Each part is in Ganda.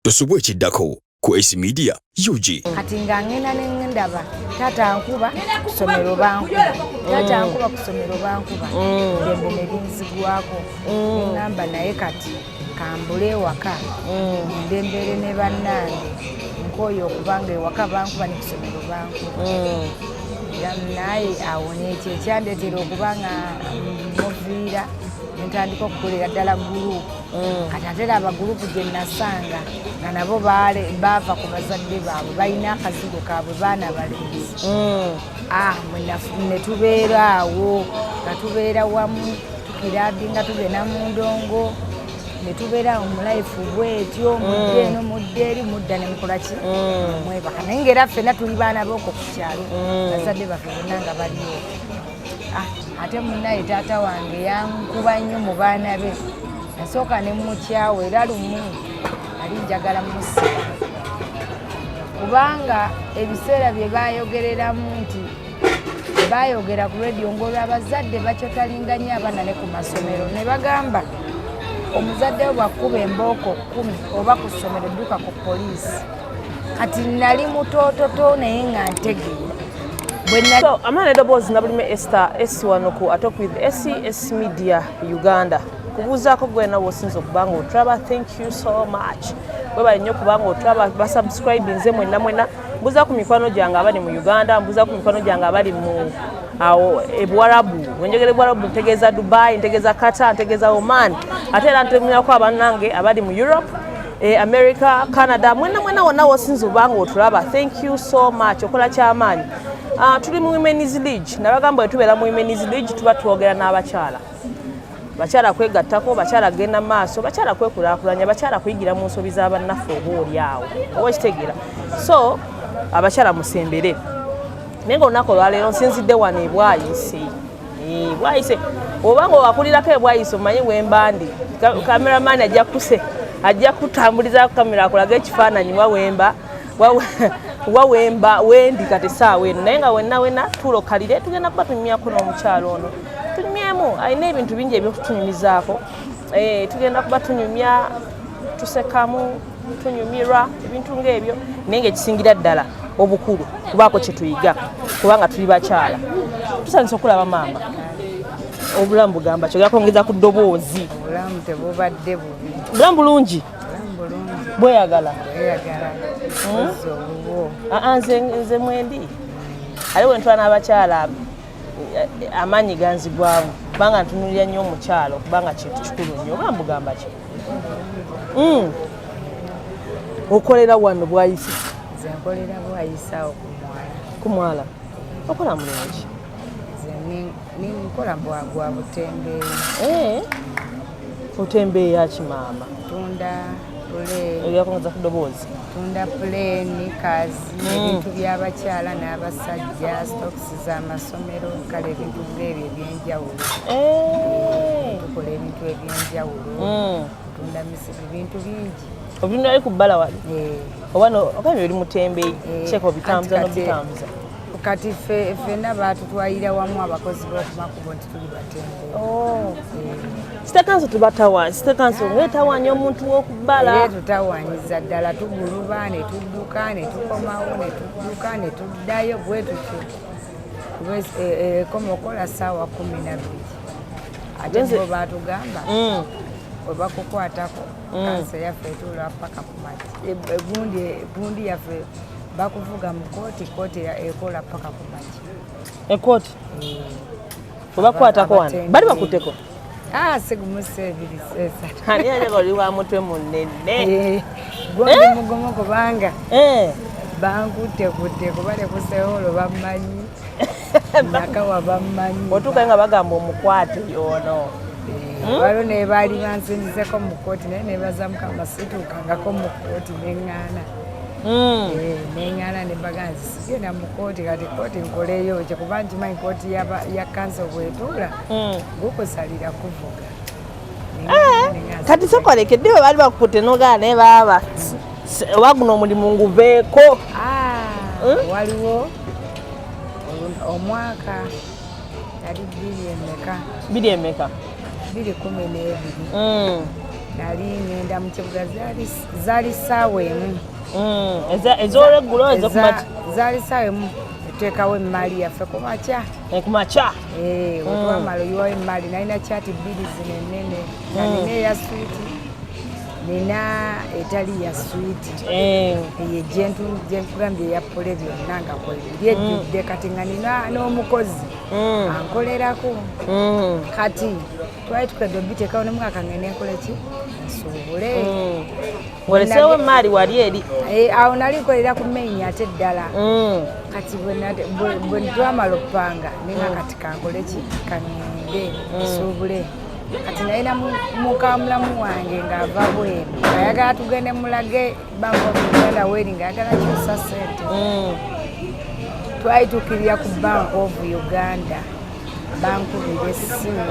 Tosubwe ekiddako ku AC Media UG. Kati nga ngenda ne ndaba tata nkuba ku Somero bankuba. Tata nkuba ku Somero bankuba. Dembe ne binzigwako. Ngamba naye kati kambule Ewaka. Ndembere ne bannange. Nkoyo okubanga Ewaka bankuba ne ku Somero bankuba. Naye awone ekyandetera okubanga muviira ntandika okukolera ddala gurupu. Kati ate abagurupu gye nasanga nga nabo baava ku bazadde baabwe balina akazigo kaabwe baana balenzi. Ne tubeera awo nga tubeera wamu tukiradinga tugenda mu ndongo ne tubeera mu life bwetyo mudde eno mudde eri mudda ne mukola ki mwebaka naye ng'era ffenna tuli baana b'okwo ku kyalo bazadde baffe bonna nga baliyo. Ate munnaye taata wange yankuba nnyo mu baana be. Nasooka ne mukyawe era lumu ali njagala musiba kubanga ebiseera bye bayogereramu nti bayogera ku radio ng'olw'abazadde bakyotalinganya abaana ne ku masomero ne bagamba omuzadde we bw'akuba embooko 10 oba ku ssomero dduka ku poliisi. Kati nali mutoototo naye nga ntegeera. So, amana eddoboozi Nabulime Esther wano ku Talk with AC Media Uganda. Kubuuzaako gwena w'osinza okubanga otraba, thank you so much. Webale nnyo kubanga otraba basubscribe nze mwena. Mbuuza ku mikwano gyange abali mu Uganda, mbuuza ku mikwano gyange abali mu Ebuwarabu. Wenjogera Ebuwarabu ntegeeza Dubai, ntegeeza Qatar, ntegeeza Oman. Ate era ntegeezako abannange abali mu Europe, America, Canada. Mwena wonna w'osinza okubanga otraba, thank you so much. Okola ky'amaanyi. Tuli mu Women's League. Nabagamba bwe tubeera mu Women's League tuba twogera n'abakyala. Bakyala kwegattako, bakyala genda maaso, bakyala kwekulaakulanya, bakyala kuyigira mu nsobi z'abannaffe oba oli awo. Oba kitegeera. So, abakyala musembere. Naye ng'olunaku olwaleero nsinzidde wano e Bwayise. Bwayise. Oba ng'owakulirako e Bwayise omanyi wemba ndi. Kameramani ajja kutambuliza kamera akulaga ekifaananyi wawemba wendi kati saawa eno naye nga wenna tulokalire tugenda kuba tunyumyako n'omukyalo ono tunyumyemu alina ebintu bingi ebyokutunyumizaako tugenda kuba tunyumya tusekamu tunyumirwa ebintu ng'ebyo naye ng'ekisingira ddala obukulu kubaako kye tuyiga kubanga tuli bakyala tusanyusa okulaba maama obulamu bugamba kyo gakongeza ku ddoboozi obulamu tebubadde bubi bulamu bulungi bweyagala nze mwendi ali bwe ntwala n'abakyala amaanyi ganzigwamu kubanga ntunulira nnyo omukyalo kubanga kintu kikulu nnyo oba mbugamba ki okolera wano Bwayise? Nze nkolera Bwayise awo ku mwala okola mulungi nze nkola bwa butembeeyi otembeeya ki maama? Tunda ebyakongeza ku ddoboozi tunda puleeni kazi ebintu by'abakyala n'abasajja stokisi z'amasomero kale ebintu ng'ebyo ebyenjawulo tukola ebintu ebyenjawulo tunda misigo bintu bingi obitunda ali ku bbala wali oba okabye oli mutembeeyi kyeka obitambuza n'obitambuza kati ffenna baatutwalira wamu abakozi b'okumakubo nti tuli batembeeyi. Sitekanso sitekanso ng'etawaanya omuntu w'okubbala. Tutawaanyiza ddala tuguluba ne tudduka ne tukomawo ne tudduka ne tuddayo bwe tutyo. Ekoma okola ssaawa 12. Ate bo baatugamba bwe bakukwatako kansa yaffe etuula paka ku magi. Egundi yaffe bakuvuga mu kooti ekola paka ku magi. Ekooti? Bwe bakukwatako wano bali bakuteko? Segumuseebiri sesatu. Ani ajaga oli wa mutwe munene? Gwondi mugomo kubanga bankutte kuba lekuseewolo bammanyi nakawa bammanyi otuuka nga bagamba omukwate yono waliwo ne baali bansinzizeko mu kooti naye ne bazamuka masituukangako mu kooti neŋŋaana neŋŋaana ne baganzi sigenda mu kooti kati kooti nkoleyo kye kuba nkimanyi kooti ya kansa bwetuula gukusalira kuvuga kati sokolekedde bwe baali bakukutte nogaa naye baaba oba guno omulimu nguveeko waliwo omwaka yali 2 emeka 2 emeka 212 nali ngenda mu kibuga zaali ssaawa emu ez'olweggulo ezokumakya zaali ssaawa emu tuteekawo emmaali yaffe kumakya kumakya wetwamala oyiwawo emmaali nalina kyati bbiri zino ennene nalina eya swiiti nina etali ya swiiti eyo gyenkugambye eya pole byonna nga kwebiri ejjudde kati nga nina n'omukozi ankolerako kati twali tukedde obiteekawo nomwaka ngende nkoleki nsuubule oleseewo emmaali wali eri awo nali nkolera ku maini ate eddala kati bwe twamala okupanga ninga kati kankoleki kangende nsuubule kati nalina mukamulamu wange ng'ava bweru ayagala tugende mulage Bank of Uganda weri ng'ayagala kyusa ssente twalitukirira ku Bank of Uganda bankubira essimu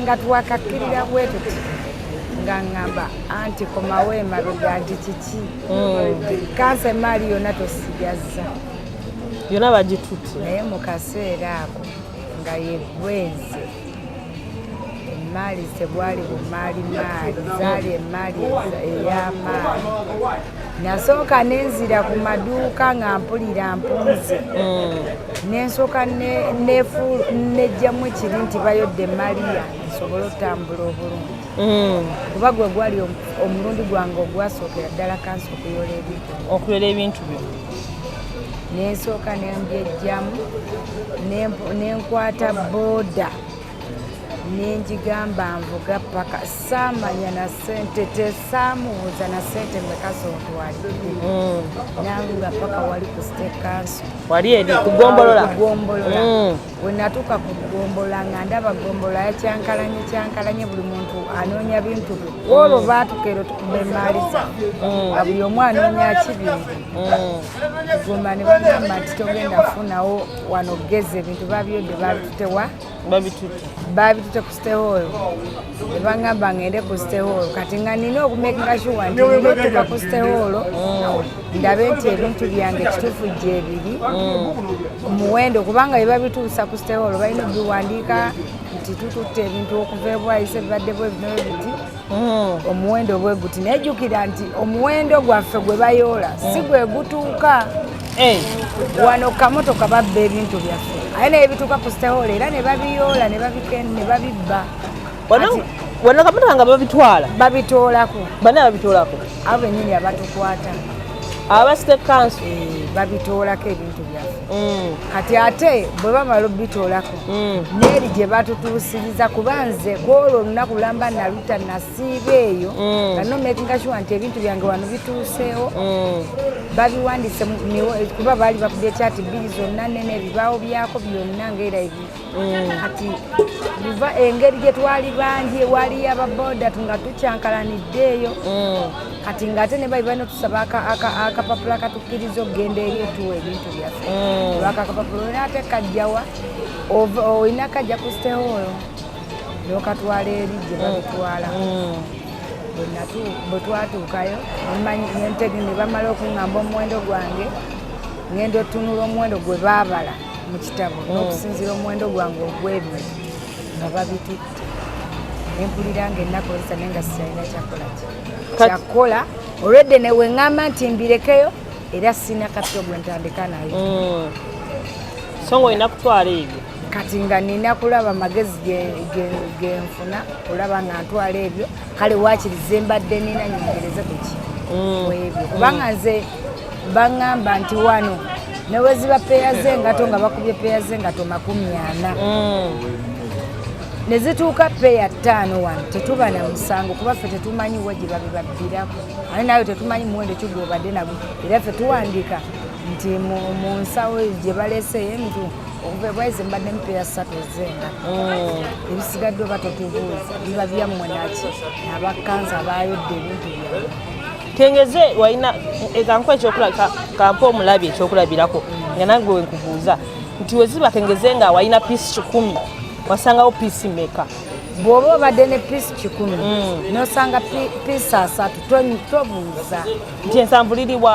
nga twakakkirira bwe tuti nga ŋŋamba anti komawo emabega nti kiki kansa emaali yonna tosigaza yonna bagitutte naye mu kaseera ako nga yegwenze emaali tebwali bumaali zaali emaali ey'amaali nasooka nenzira ku maduuka nga mpulira mpunze nensooka nejjamu ekiri nti bayodde emaali yange nsobole otambula obulungi kuba gwe gwali omulundi gwange ogwasookera ddala kansi okuyola ebintu byo nensooka nembyejjamu nenkwata booda nenjigamba nvuga paka saamanya na ssente tesaamubuuza na ssente meka zontwalidde nanvuga paka wali ku state council wali eri kugombolola we natuuka ku kugombolola nga ndaba gombolola yakyankalanye buli muntu anoonya bintu bye olwo baatukeero tukuba emaali zaffe nga buli omu anoonya kibindi gomba ne bagamba nti togenda kufunawo wano geza ebintu babyodde babitutewa babitutte ku steholo ne baŋŋamba ngende ku steholo kati nga nina okumekinga shuwa nti nituuka ku steholo ndabe nti ebintu byange kituufu gyebiri muwendo kubanga bye babituusa ku steholo balina obiwandiika nti tututte ebintu okuva ebwayise bibadde bwe bino biti omuwendo bwe guti nejjukira nti omuwendo gwaffe gwe bayoola si gwe gutuuka wano kamotoka babba ebintu byaffe aye naye bituuka ku steholo era ne babiyoola ne babibba wano kamotoka nga babitoolako bane babitoolako abo bennyini abatukwata aba state council babitoolako ebintu byaffe kati ate bwe bamala obitoolako neeri gye batutuusiriza kuba nze kwolwo olunaku lulamba naluta nasiiba eyo nga nomakinga sure nti ebintu byange wano bituuseewo babiwandiise kuba baali bakubye ekyati bbiri zonna nene ebibaawo byako byonna ngaera ebi kati biva engeri gye twali bangi waliyo ababoda nga tukyankalanidde eyo kati ng'ate ne bali balina otusaba akapapula katukkiriza okugenda eri etuwa ebintu byaffe lwaka akapapula olina ate kajjawa olina kajja ku steholo nokatwala eri gye babitwala bwe twatuukayo ne bamala okuŋŋamba omuwendo gwange ngenda otunula omuwendo gwe baabala mu kitabo n'okusinzira omuwendo gwange ogw'ebintu nga babitutte nempulira nga ennakozesa naye nga sirina kyakola olwedde newe ŋŋamba nti mbirekeyo era sina kasito gwe ntandika nayo so nga olina kutwala ebyo kati nga nina kulaba amagezi genfuna olaba nga ntwala ebyo kale wakirize mbadde nina nyongereze kuki ebyo kubanga nze baŋŋamba nti wano neweziba peeya z'engato nga bakubye peeya z'engato 40 nezituuka peeya 5 wano tetuba na musango kuba ffe tetumanyi wa gye babibabbirako ate nayo tetumanyi muwendo ki gwobadde nagwo era ffe tuwandiika nti mu nsawo gye baleeseeyo emitu okuva bwaize mbadde mupeeya 3 z'engato ebisigadde oba totubuuza biba byammwe naki abakanza abayodde ebintu byabwe kengeze walina ekankuwa kampa omulabi ekyokulabirako nga nange wenkubuuza nti weziba kengeze nga walina piisi 10 wasangawo piisi meka bw'oba obadde ne piisi 10 nosanga piisi 3 tobuuza nti ensanvuliribwa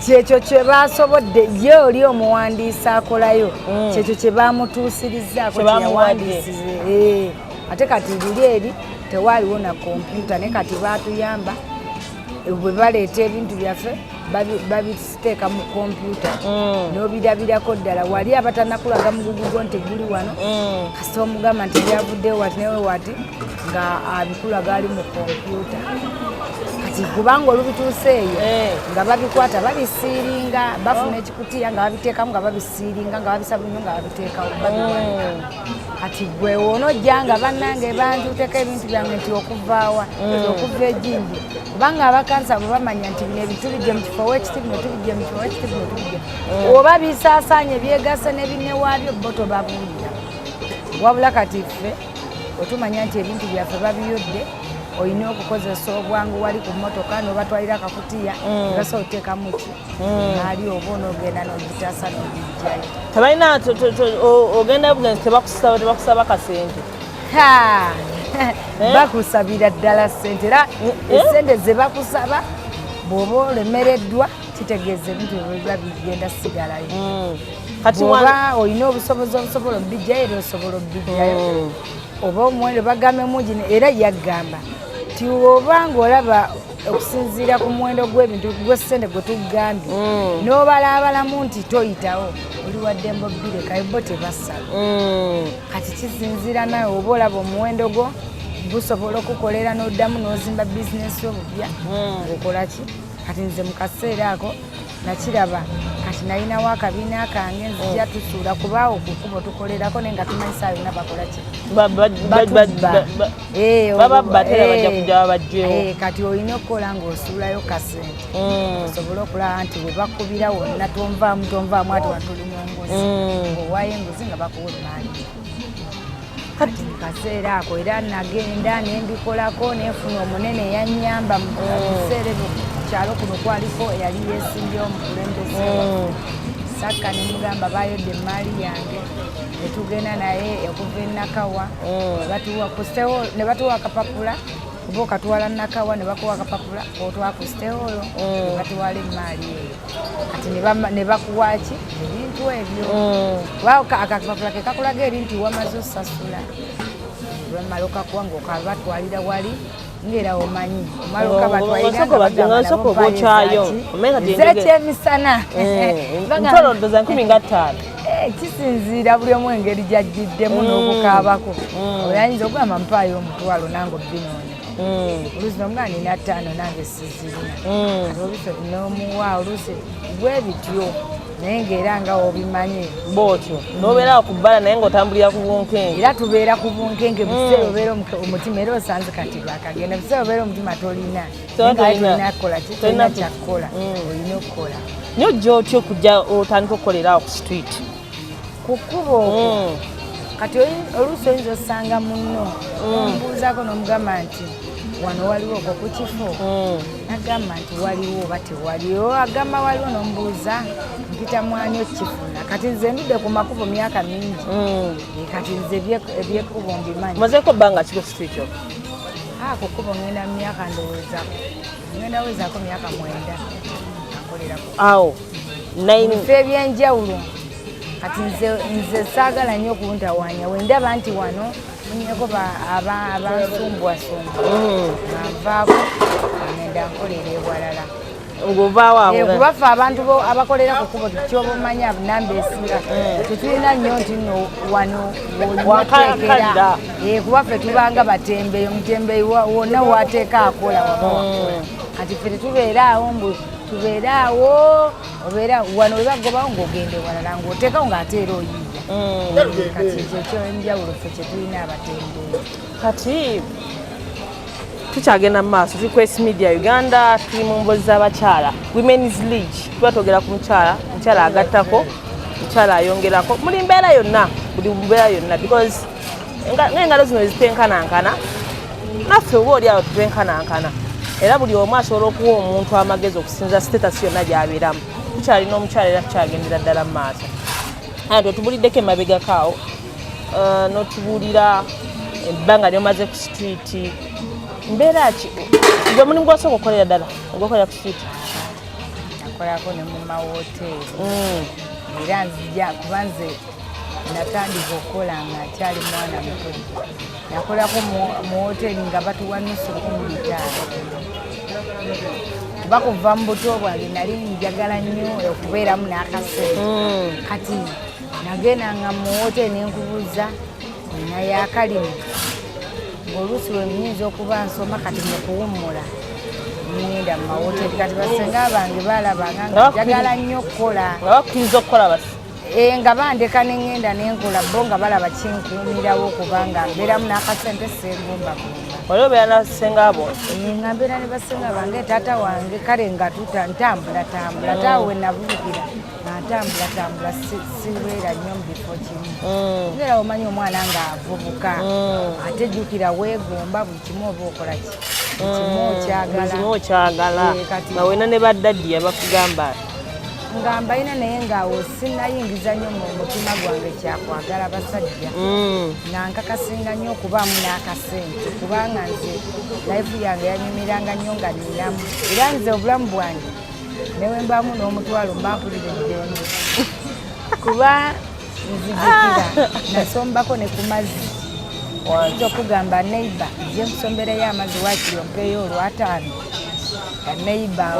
kyekyo kye basobodde ye oli omuwandiisi akolayo kyekyo kye bamutuusirizaako kyeyawandiisize ate kati liri eri tewaaliwo na kompyuta naye kati baatuyamba bwe baleeta ebintu byaffe babiteeka mu kompyuta n'obirabirako ddala wali abatanakulaga mugugugo nti guli wano kasita omugamba nti byavuddewo wati newe wati nga abikulaga ali mu kompyuta kati kubanga olubituuse eyo nga babikwata babisiiringa bafuna ekikutiya nga babiteekamu nga babisiiringa nga babisabunyo nga babiteekawo kati gwe woonojja nga bannange banjuteeko ebintu byange nti okuvaawa okuva egindi kubanga abakansa bwe bamanya nti bino ebintu bijje mu kifo w'ekitivu ne tubijje mu kifo w'ekitivu ne tubijje oba bisaasaanye byegase ne binnewaabyo bo tobabuulira wabula kati ffe otumanya nti ebintu byaffe babiyodde olina okukozesa obwangu wali ku mmotoka n'obatwalira akakutiya basa oteekamu ki naali oba onoogenda n'ogitaasa n'ogijjayo tebalina ogenda bugenzi tebakusaba kasente bakusabira ddala ssente era essente ze bakusaba bw'oba olemereddwa kitegeeza ebintu biba bigenda sigalayo bw'oba olina obusobozi obusobola obijjayo era osobola obijjayo oba omuwendo bagambe mungi era yaggamba ti oba ng'olaba okusinziira ku muwendo gw'ebintu gw'essente gwe tugambye n'obalaabalamu nti toyitawo oli waddembo bbirekayo bo tebasala kati kisinziira nawe oba olaba omuwendo gwo gusobola okukolera n'oddamu n'ozimba bizinesi obupya ng'okola ki kati nze mu kaseera ako nakiraba kati nalinawo akabiina kange nzija tusuula kubaawo ku kkubo tukolerako naye nga tumanyi saa yonna bakola ki kati olina okukola ng'osuulayo kasente osobole okulaba nti we bakubira wonna tonvaamu ati watuli mwongozi ng'owaayo enguzi nga bakuwa emaali kati mukaseera ako era nagenda nembikolako nenfuna omunene eyanyamba mu biseera ebyo kukyalo kuno kwaliko eyali yeesimbyewo mukulembeze sakka nemugamba bayodde emaali yange netugenda naye okuva enakawa ne batuwa akapapula oba okatwala nakawa ne bakuwa akapapula otwakusiteolo ne batwala emaali eyo kati ne bakuwaki ebintu ebyo akapapula ke kakulaga eri nti wamaze osasula bamala okakuwa ng'okabatwalira wali ngera omanyi omala okabatoyirizeekyemisana kisinziira buli omu engeri gyajjiddemu n'okukaabako oyinza okugamba mpaayo omutwalo nange obinoonya oluusi nomugana nina 5 nange sizirina ati oluusi nomuwa oluusi bwe bityo naye ng'era nga obimanye bwotyo n'obeera ku bbala naye ng'otambulira ku bunkenge era tubeera ku bunkenge biseera obeera omutima era osanze kati bakagenda biseera obeera omutima tolina tolina kukola ki tolina kyakukola olina okukola naye ojja otya okujja otandika okukolera ku street ku kkubo okwo kati oluusi oyinza osanga munno omubuuzaako n'omugamba nti wano waliwo okwo ku kifo nagamba nti waliwo oba tewaliwo agamba waliwo n'omubuuza mpita mwani okifuna kati nze ndudde ku makubo myaka mingi kati nze ebyekkubo mbimanyi mazeeko bbanga kiko street okwo ku kkubo ngenda mu myaka ngenda wezaako myaka 9 akolerako awo bifo ebyenjawulo kati nze saagala nnyo okuntawanya wendaba nti wano munyeko abansumbwasumba banvaako ngenda nkolera ewalala kubaffe abantu abakolera ku kkubo kyoba omanya namba esinga tetulina nnyo nti nno wano wolimuteekera kubaffe tubanga batembeeyi omutembeeyi wonna wateeka akola waba wakola kati ffe tetubeeraawo mbu tubeeraawo obeera wano webagobawo ng'ogenda ewalala ng'oteekawo ng'ate era oyiiya kati ekyo enjawulo ffe kyetulina abatembeeyi kati tukyagenda mu maaso tuli ku S Media Uganda tuli mu mbozi z'abakyala Women's League tuba twogera ku mukyala agattako mukyala ayongerako muli mbeera yonna buli mbeera yonna because ng'engalo zino zitenkanankana naffe oba oli awo tutenkanankana era buli omu asobola okuwa omuntu amagezi okusinza status yonna gy'abeeramu tukyalina omukyala era tukyagendera ddala mu maaso ati tubuliddeko emabegakaawo n'otubuulira ebbanga lyomaze ku street mbeera ki gwe mulimu gw'osooka okukolera ddala ogwokolera ku street nakolako ne mu mawoteeri era nzija kuba nze natandika okukola nga akyali mwana muto yakolako mu hoteri nga batuwa nusu 15. Kuba kuva mu buto bwange nali njagala nnyo okubeeramu n'akasente. Kati nagendanga mu hoteri nenkubuuza naye akalimu oluusi lwe nyinza okuba nsoma kati mu kuwummula ngenda mu mahoteri. Kati basenga bange balabanga nga njagala nnyo okukola nga bakkiriza okukola basi nga bandeka nengenda nenkola bo nga balaba kinkuumirawo kubanga mbeeramu n'akasente seegumbagumba. oli obeera nasenga abo nga mbeera ne basenga bange taata wange kale nga ntambula taawe nabulukira nga ntambula sibeera nnyo mu bifo kimu. era omanyi omwana nga avubuka ate jjukira weegomba buli kimu oba okola ki kimu okyagala nga wena ne baddaddi abakugamba nga mbalina naye ngaawo sinnayingiza nnyo mu mutima gwange kyakwagala basajja nga nkakasinga nnyo okubaamu n'akasente kubanga nze life yange yanyumiranga nnyo nga ninamu era nze obulamu bwange newe mbaamu n'omutwalo mbampulira eddembe kuba nzijukira nasombako ne ku mazzi oyinza okugamba neighbor nje nkusomberayo amazzi waakiri ompeeyo olw'ataano neighbor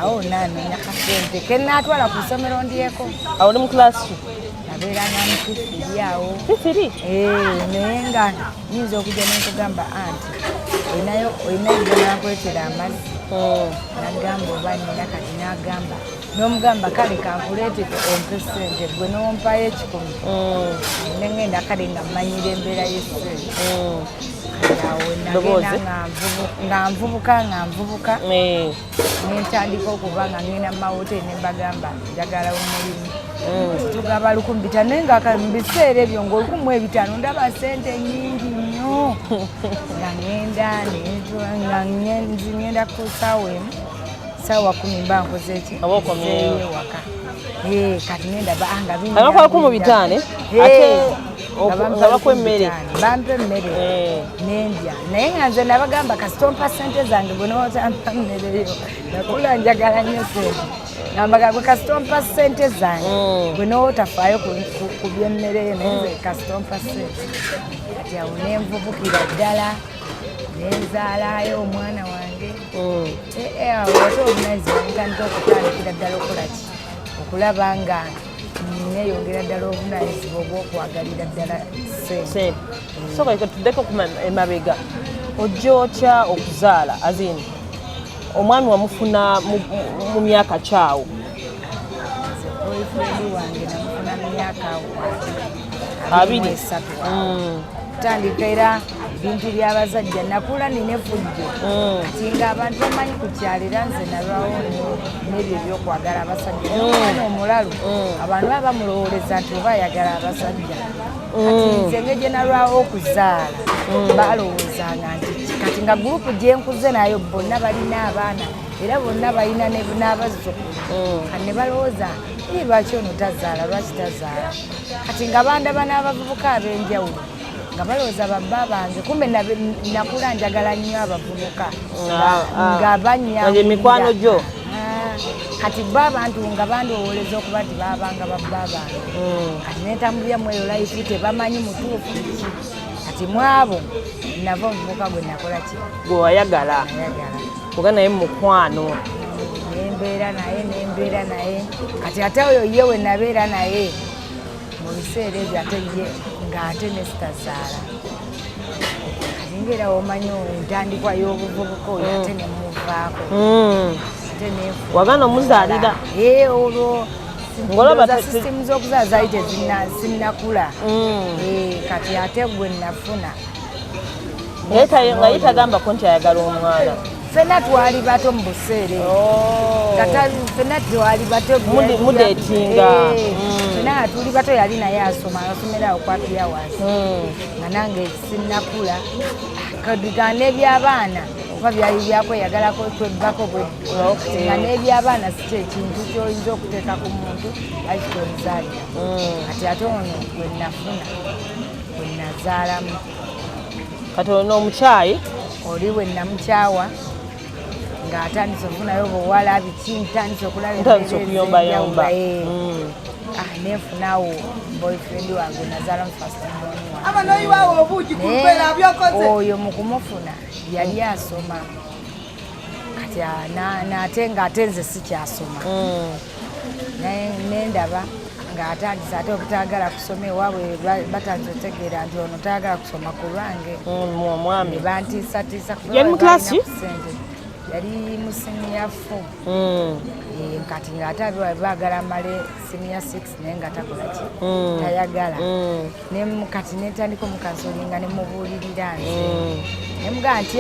awo nanoonya kasente ke naatwala ku ssomero ndyeko. awo oli mu kilasi nabeeranga mu fifiri awo fifiri naye nga nyinza okujja nenkugamba anti olinayo gyenakwetera amazzi nagamba oba nina kati nagamba n'omugamba kale kankuleeteke ompe sente gwe n'ompayo 10 nengenda kale nga mmanyira embeera y'essente nga nvubuka nentandika okuba nga ngenda mu mahoteri nembagamba njagala omulimu tugaba 150 naye nga mu biseera ebyo nga 150 ndaba sente nyingi nnyo nga ngenda ku ssaawa emu ssaawa 10 mba nkoze ki ewaka kati nendaba nga bingi mu bitaane nga bakwa emmere bampa emmere nendya naye nga nze nabagamba kasitompa sente zange gwe notampa mmereyo nakula njagala nnyo sente nambaga gwe kasitompa sente zange gwe nootafaayo ku byemmereyo naye nze kasitompa sente kati awo nenvubukira ddala nenzaalayo omwana wange awo ate obunayizi bantandika okutandikira ddala okukola ki okulaba nga neyongera ddala obunayizibwa obwokwagalira ddala sente. So kale tuddeko emabega ojja okuzaala azini omwami wamufuna mu myaka kyawo? boyfriend wange namufuna mu myaka 23 kutandika era bintu by'abazajja nakula nina effujjo kati ng'abantu bamanyi ku kyalo era nze nalwawo n'ebyo ebyokwagala abasajja omwana omulalu abantu baba bamulowoleza nti oba ayagala abasajja kati nze ng'egye nalwawo okuzaala balowoozanga nti kati nga gurupu gyenkuze nayo bonna balina abaana era bonna balina n'abazzukulu kati ne balowooza lwaki ono tazaala lwaki tazaala kati nga bandaba n'abavubuka ab'enjawulo nga balowooza babba bange kumbe nakula njagala nnyo abavubuka nga banyamulira mikwano gyo kati bo abantu nga bandowooleza okuba nti babanga babba bange kati netambulira mu eyo life tebamanyi mutuufu ki kati mwabo nava omuvubuka gwe nakola ki gwe wayagala kuga naye mukwano nembeera naye kati ate oyo ye we nabeera naye mu biseera ebyo ate ye ng'ate nesitazaala kati ngera omanyi entandikwa y'obuvubuka oyo ate nemuvaako ate nenfuuka wagana omuzaalira olwo ngolaba sisitemu z'okuzaala zaali tezinnakula kati ate gwe nafuna nga ye tagambako nti ayagala omwana ffenna twali bato mu buseere ffenna twali bato mudeetinga ffenna nga tuli bato yali naye asoma asomerawo kwapira wansi nga nange sinnakula kadiga n'ebyabaana oba byali byakweyagalako twebbako nga n'ebyabaana si kyekintu kyoyinza okuteeka ku muntu akita omuzaalira kati ate ono gwe nafuna gwe nazaalamu kati olina omukyayi oli we namukyawa ng'atandise okufunayo obuwala biki ntandise okulaba okuyombayomba nenfunawo boyfriend wange nazaala mu first born wange oyo mu kumufuna yali asoma kati n'ate ng'ate nze sikyasoma nendaba ng'atandise ate obutayagala kusoma ewaabwe batanze otegeera nti ono tayagala kusoma ku lwange omwami bantiisatiisa yali mu klasi yali mu siniya 4 kati ng'ate baagala amale siniya 6 naye nga takolaki tayagala kati netandika omukansolinga nemubuulirira nze nemugaa nti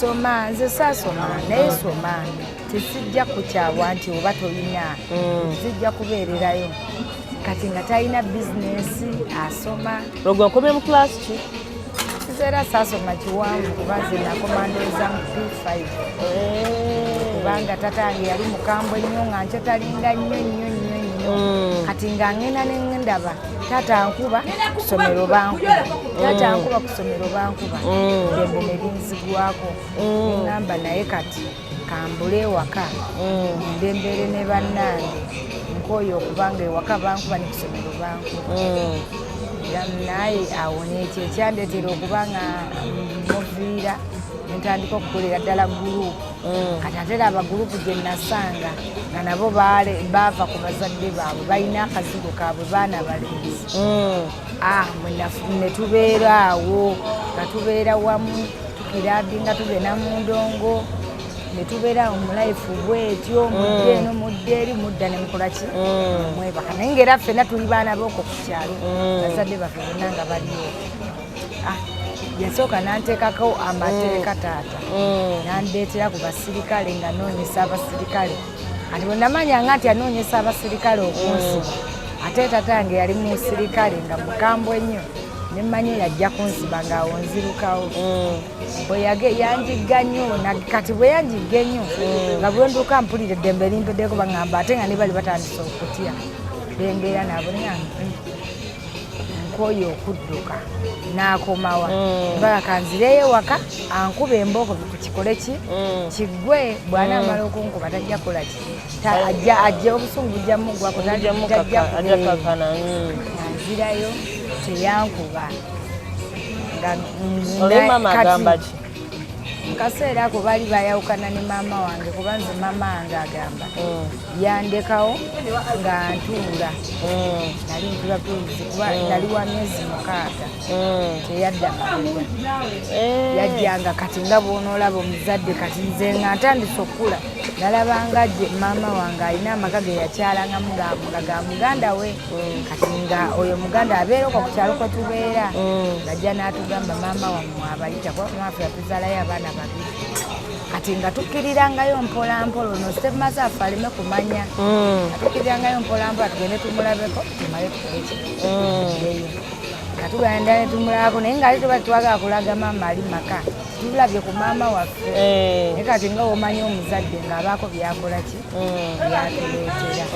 soma nze saasoma naye soma tesijja kukyabwa nti oba tolina zijja kubeererayo kati nga talina bizinesi asoma logwe nkomye mu klasi ki era saasoma kiwanvu kuba nze nakomandoza mu P5 kubanga tatange yali mukambwe nnyo nga nkyetalinga nnyo kati nga ngenda nendaba taata nkuba ku ssomero bankuba dembe ne linzigwako neŋŋamba naye kati kambule ewaka ndembere ne bannange nkooyo okubanga ewaka bankuba ne ku ssomero bankuba naye awo nekyo ekyandeetera okuba nga muviira ntandika okukolera ddala gurupu kati ate era abagurupu gye nasanga nga nabo baava ku bazadde baabwe balina akazigo kaabwe baana balenzi ne tubeera awo nga tubeera wamu tukiradi nga tugenda mu ndongo ne tubeera mu life bwetyo mudde eno mudde eri mudda ne mukolaki mwebaka naye ngaera ffenna tuli baana booko ku kyalo bazadde baffe bonna nga baliwo yasooka nanteekako amateeka taata nandeetera ku basirikale nga noonyesa abasirikale kati bwe namanyanga nti anoonyesa abasirikale okunsiba ate tatange yali mu sirikale nga mukambwe nnyo nemmanyi yajja kunsiba ngaawo nzirukawo bwe yanjigga nnyo kati bwe yanjigga ennyo nga bwenduka mpulira eddembe limpeddeko baŋŋamba ate nga ne bali batandise okutya bembeera nabo nkooyo okudduka n'akomawa mbaga kanzireyo waka ankuba embooko kukikole ki kiggwe bw'anaamala okunkuba tajja kukola ki ajja obusungu bujja mugwako anzirayo teyankuba mukaseera ako baali bayawukana ne maama wange kuba nze maama wange agamba yandekawo nga ntuula nali ntula pulisi kuba nali wa myezi 6 teyadda mabega yajjanga kati nga bw'onoolaba omuzadde kati nze nga ntandise okukula nalabanga maama wange alina amaka ge yakyalangamu ga muganda we kati nga oyo muganda abeereko ku kyalo kwe tubeera ngajja n'atugamba maama wammwe abayita kuba maafe yatuzaalayo abaana babiri kati nga tukkirirangayo mpolampola ono sitemaze affe aleme kumanya atukkirirangayo mpolampola tugende tumulabeko tumale tukolekigeyo nga tugenda ne tumulabako naye nga ali tuba twagala kulaga maama ali maka tulabye ku maama waffe naye kati nga womanya omuzadde ng'abaako byakola ki byatuleetera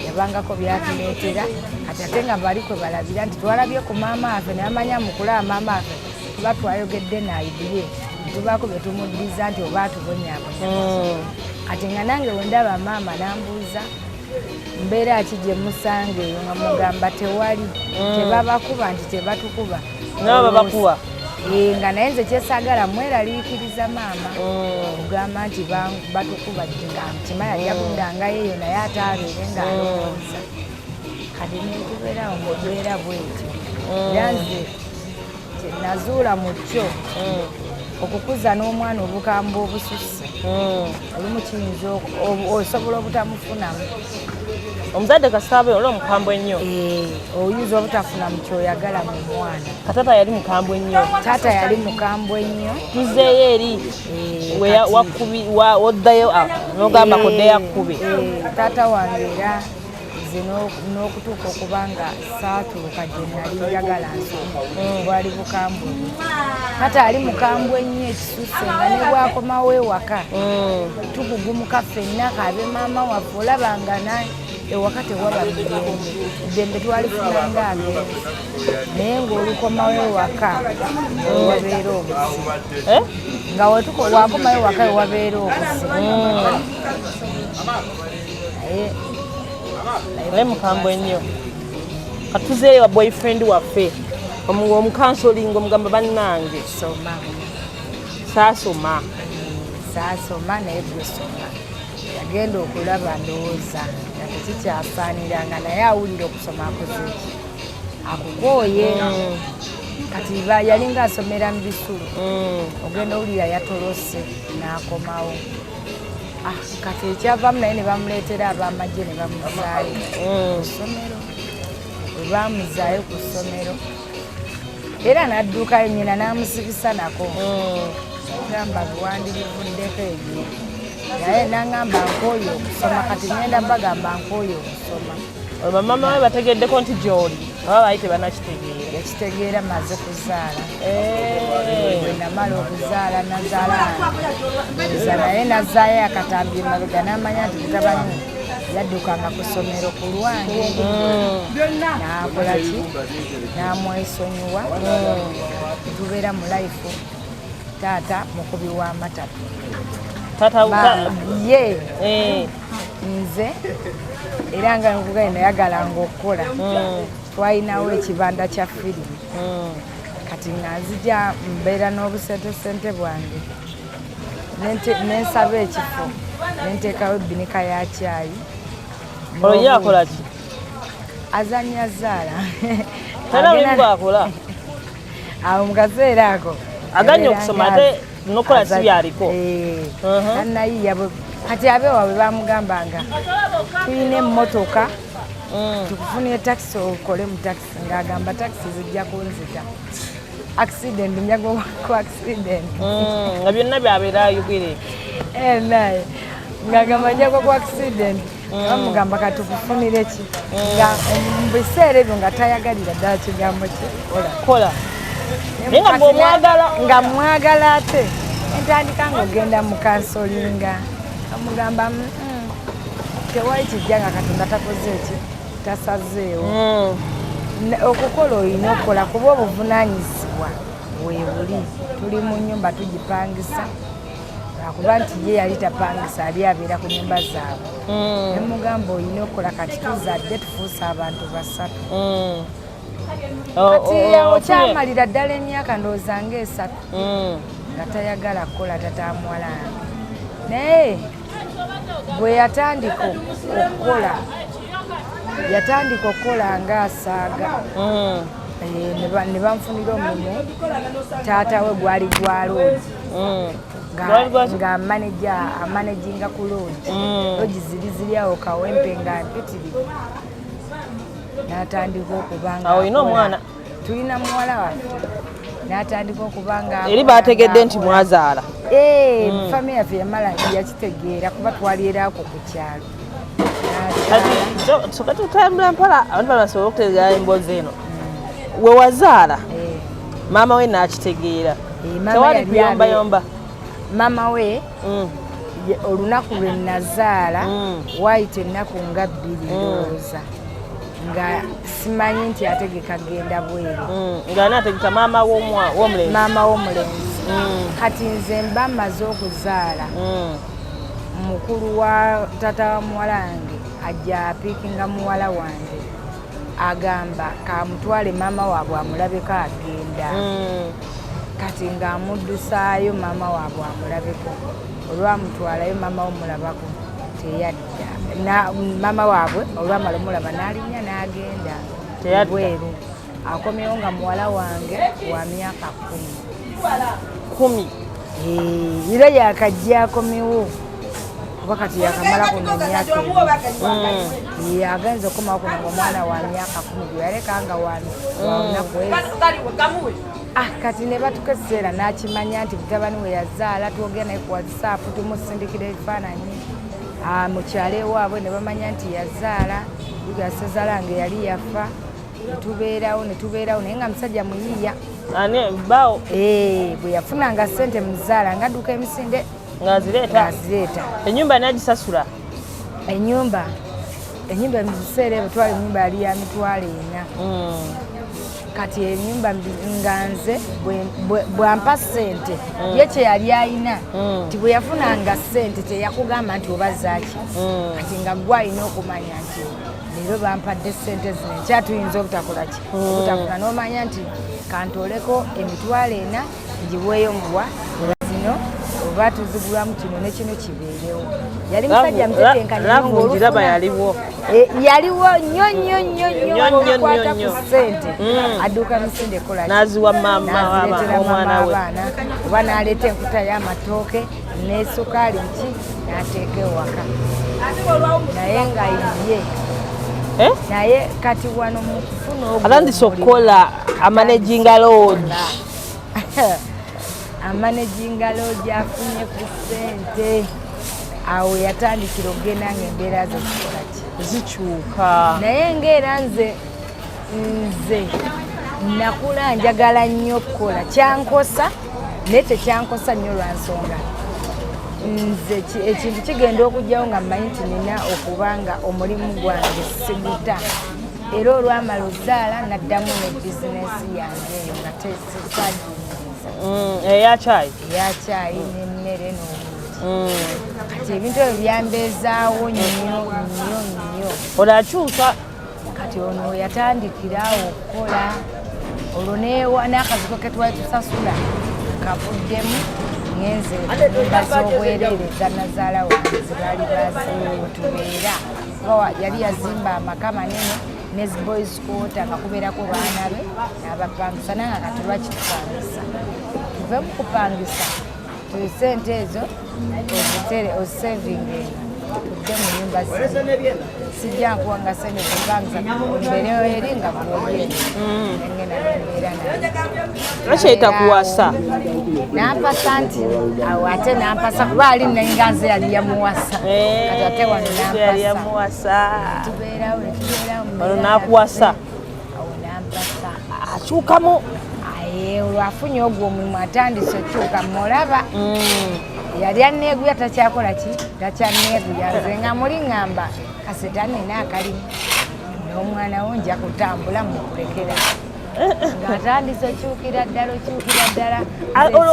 yabangako byatuleetera kati ate nga bali kwe balabira nti twalabye ku maama waffe nayamanya mukulaba maama waffe tuba twayogedde nayibiye tubaako bye tumuddiza nti oba atubonyaabonya kati nga nange wendaba maama nambuuza mbeera ki gye musanga eyo nga mugamba tewali tebabakuba nti tebatukuba nabo babakuba nga naye nze kyesaagala mweraliikiriza maama ogamba nti batukuba nga mutima yali yakundangayo eyo naye ate abeere ng'alowooza kati netubeerawo mubeera bwetyo era nze nazuula mu kyo okukuza n'omwana obukambwe obususse olumu kiyinza osobola obutamufunamu omuzadde kasitaabe oli omukambwe ennyo oyinza obutafuna mu kyoyagala mu mwana katata yali mukambwe ennyo taata yali mukambwe nnyo tuzeeyo eri woddayo n'ogamba koddeyo akkube taata wange era nze n'okutuuka okubanga saatuuka gye nali njagala nsoma bwali bukambwe taata ali mukambwe nnyo ekisusse nga ne bwakomawo ewaka tugugumuka ffenna kaabe maama waffe olabanga naye ewaka tewaba mirembe eddembe twalifunanga agenzi naye ng'olukomawo ewaka ewabeera obuzibu nga wakomawo ewaka ewabeera obuzibu naye mukambwe nnyo katuzeeyo wa boyfriend waffe Omukansolinga omugamba bannange. Soma. Saasoma naye gwe soma. Yagenda okulaba ndowooza nga tekikyafaaniranga naye awulira okusoma akoze ki. Akukooye. Kati yalinga asomera mu Bisulu. Ogenda owulira yatolose n'akomawo. Kati ekyavamu naye ne bamuleetera ab'amagye ne bamuzaayo ku ssomero. Bwe bamuzaayo ku ssomero era n'adduukayo nnyina n'amusibisa nako. Gamba biwandibivuddeko ebyo. Naye n'aŋŋamba nkooye okusoma kati ngenda bagamba nkooye okusoma. Bamaama we bategeddeko nti gy'oli oba baali tebannakitegeera. Yakitegeera maze kuzaala. Bwe namala okuzaala nazaala naye nazaayo akatambi emabega n'amanya nti mutabani yaddukanga ku ssomero ku lwange. N'akola ki? N'amwesonyiwa. Tubeera mu life. Taata mukubi w'amatatu. Ye nze era nga nkugane nayagalanga okukola. Twalinawo ekibanda kya firimu. Kati nga nzija mbeera n'obusentesente bwange nensaba ekifo nenteekawo ebbinika ya caayi. Olwo ye akola ki? Azannya zaala. Tera buli akola. Awo mu kaseera ako aganya okusoma ate nokola si byaliko. Nayiya kati abe waabwe bamugambanga tulina emmotoka tukufunire takisi okole mu takisi ng'agamba takisi zijja kunzita. Accident njago ku accident. Nga byonna byabeera ayogere. Naye ng'agamba njago ku accident. Bamugamba katukufunire ki? Nga mu biseera ebyo nga tayagalira ddala kigambo ki? Kola. Naye nga bw'omwagala. Nga mwagala ate. Entandika ng'ogenda mu kansolinga. Bamugamba tewali kijja nga Katonda takoze ki? Tasazeewo. Okukola olina okukola kuba obuvunaanyizibwa weebuli. Tuli mu nnyumba tugipangisa. Akuba nti ye yali tapangisa ali abeera ku nnyumba zaabwe. Nemugamba olina okukola kati tuzadde tufuuse abantu basatu. Kati okyamalira ddala emyaka ndowooza ng'esatu. Nga tayagala kukola tatamwalange. Naye bwe yatandika okukola ng'asaaga. Ne banfunira omulimu taata we gwali gwa loodi. Nga amanaginga ku loodi. Loodi ziri awo Kawempe nga mpitirivu. N'atandika okubanga olina omwana? Tulina muwala waffe. N'atandika okubanga eri baategedde nti mwazaala. Famiry yaffe yamala yakitegeera kuba twali era ako ku kyalo. Soka tutambula mpola abantu basobola okutegeera emboozi eno. We wazaala maama we n'akitegeera. Tewali kuyombayomba. Maama we olunaku lwe nazaala waayita ennaku nga 2 ndowooza. Nga simanyi nti ategeka agenda bweru. Nga naategeka maama w'omulenzi. Maama w'omulenzi. Kati nze mba mmaze okuzaala. Mukulu wa taata wa muwalange ajja apiikinga muwala wange. Agamba kamutwale maama waabwe amulabeko agenda. Kati ng'amuddusaayo maama waabwe amulabeko. Olwamutwalayo maama w'omulabako teyadda. Maama waabwe olwamala omulaba n'alinnya n'agenda bweru. Akomyewo nga muwala wange wa myaka 10. Era yakajja akomyewo kuba kati yakamala kuno emyaka 2. Agenza okukomawo kuno ng'omwana wa myaka 10 gwe yaleka nga wanaku kati ne batuka ekiseera n'akimanya nti mutabani we yazaala twogera naye ku WhatsApp tumusindikira ebifaananyi. Mukyala ewaabwe ne bamanya nti yazaala yasazaala nga yali yafa. Netubeerawo naye nga musajja muyiiya. Bawo bwe yafunanga ssente muzaala ng'adduka emisinde ng'azireeta. Ennyumba n'agisasula. Ennyumba mu biseera ebyo twali ennyumba yali ya mitwalo 4. kati ennyumba nga nze bwampa ssente ye kye yali alina nti bwe yafunanga ssente teyakugamba nti obazaaki kati nga gwe alina okumanya nti leero bampadde ssente zino ekyatuyinza obutakola ki obutafuna n'omanya nti kantooleko emitwalo ena ngiweeyo muwa zino oba tuzigulamu kino ne kino kibeerewo yali musajja mutetenkanyiraba yaliwo nnyo kwata ku ssente adduuka misinde ekola naziwa maama omwana we oba n'aleeta enkuta y'amatooke n'esukaali ki n'ateeka ewaka naye nga ye naye kati wano mu kufuna atandise okukola amanaginga lodge amanaginga lodge afunye ku ssente awo yatandikira okugenda ng'embeera ze zikola ki zikyuka naye ng'era nze nakula njagala nnyo okukola kyankosa naye tekyankosa nnyo lwa nsonga nze ekintu kigenda okujjawo nga mmanyi nti nina okuba nga omulimu gwange siguta era olwamala ozaala naddamu ne bizinesi yange eyo nga eyakyayi n'emmere n'obuntu kati ebintu ebyo byambeezaawo nnyo olakyuka kati ono yatandikiraawo okukola olwo n'akaziko ke twali tusasula kavuddemu ngenze ennyumba z'obwereere za nazaala wange ze baali baziwetubeera yali yazimba amaka manene ne boys quarter nga kubeerako baana be n'abapangisa naye nga kati lwaki tupangisa tuve mu kupangisa ssente ezo ozisevingenga tudde mu nyumba sijja nkuwanga sente zipangisa mbeereyo eri nga kuolyeri engenda nembeera nakyeyita kuwasa nampasa nti awo ate nampasa kuba ali nenga nze yali yamuwasa kati ate wano nampasa tubeerawo wano nakuwasa awo nampasa akyukamu olwafunye ogwo omulimu atandise okyuka mulaba yali aneeguya takyakola ki takyaneeguya nze nga muli ŋŋamba kaseta nina akalimu n'omwana wo nja kutambula mukulekera ng'atandise okyukira ddala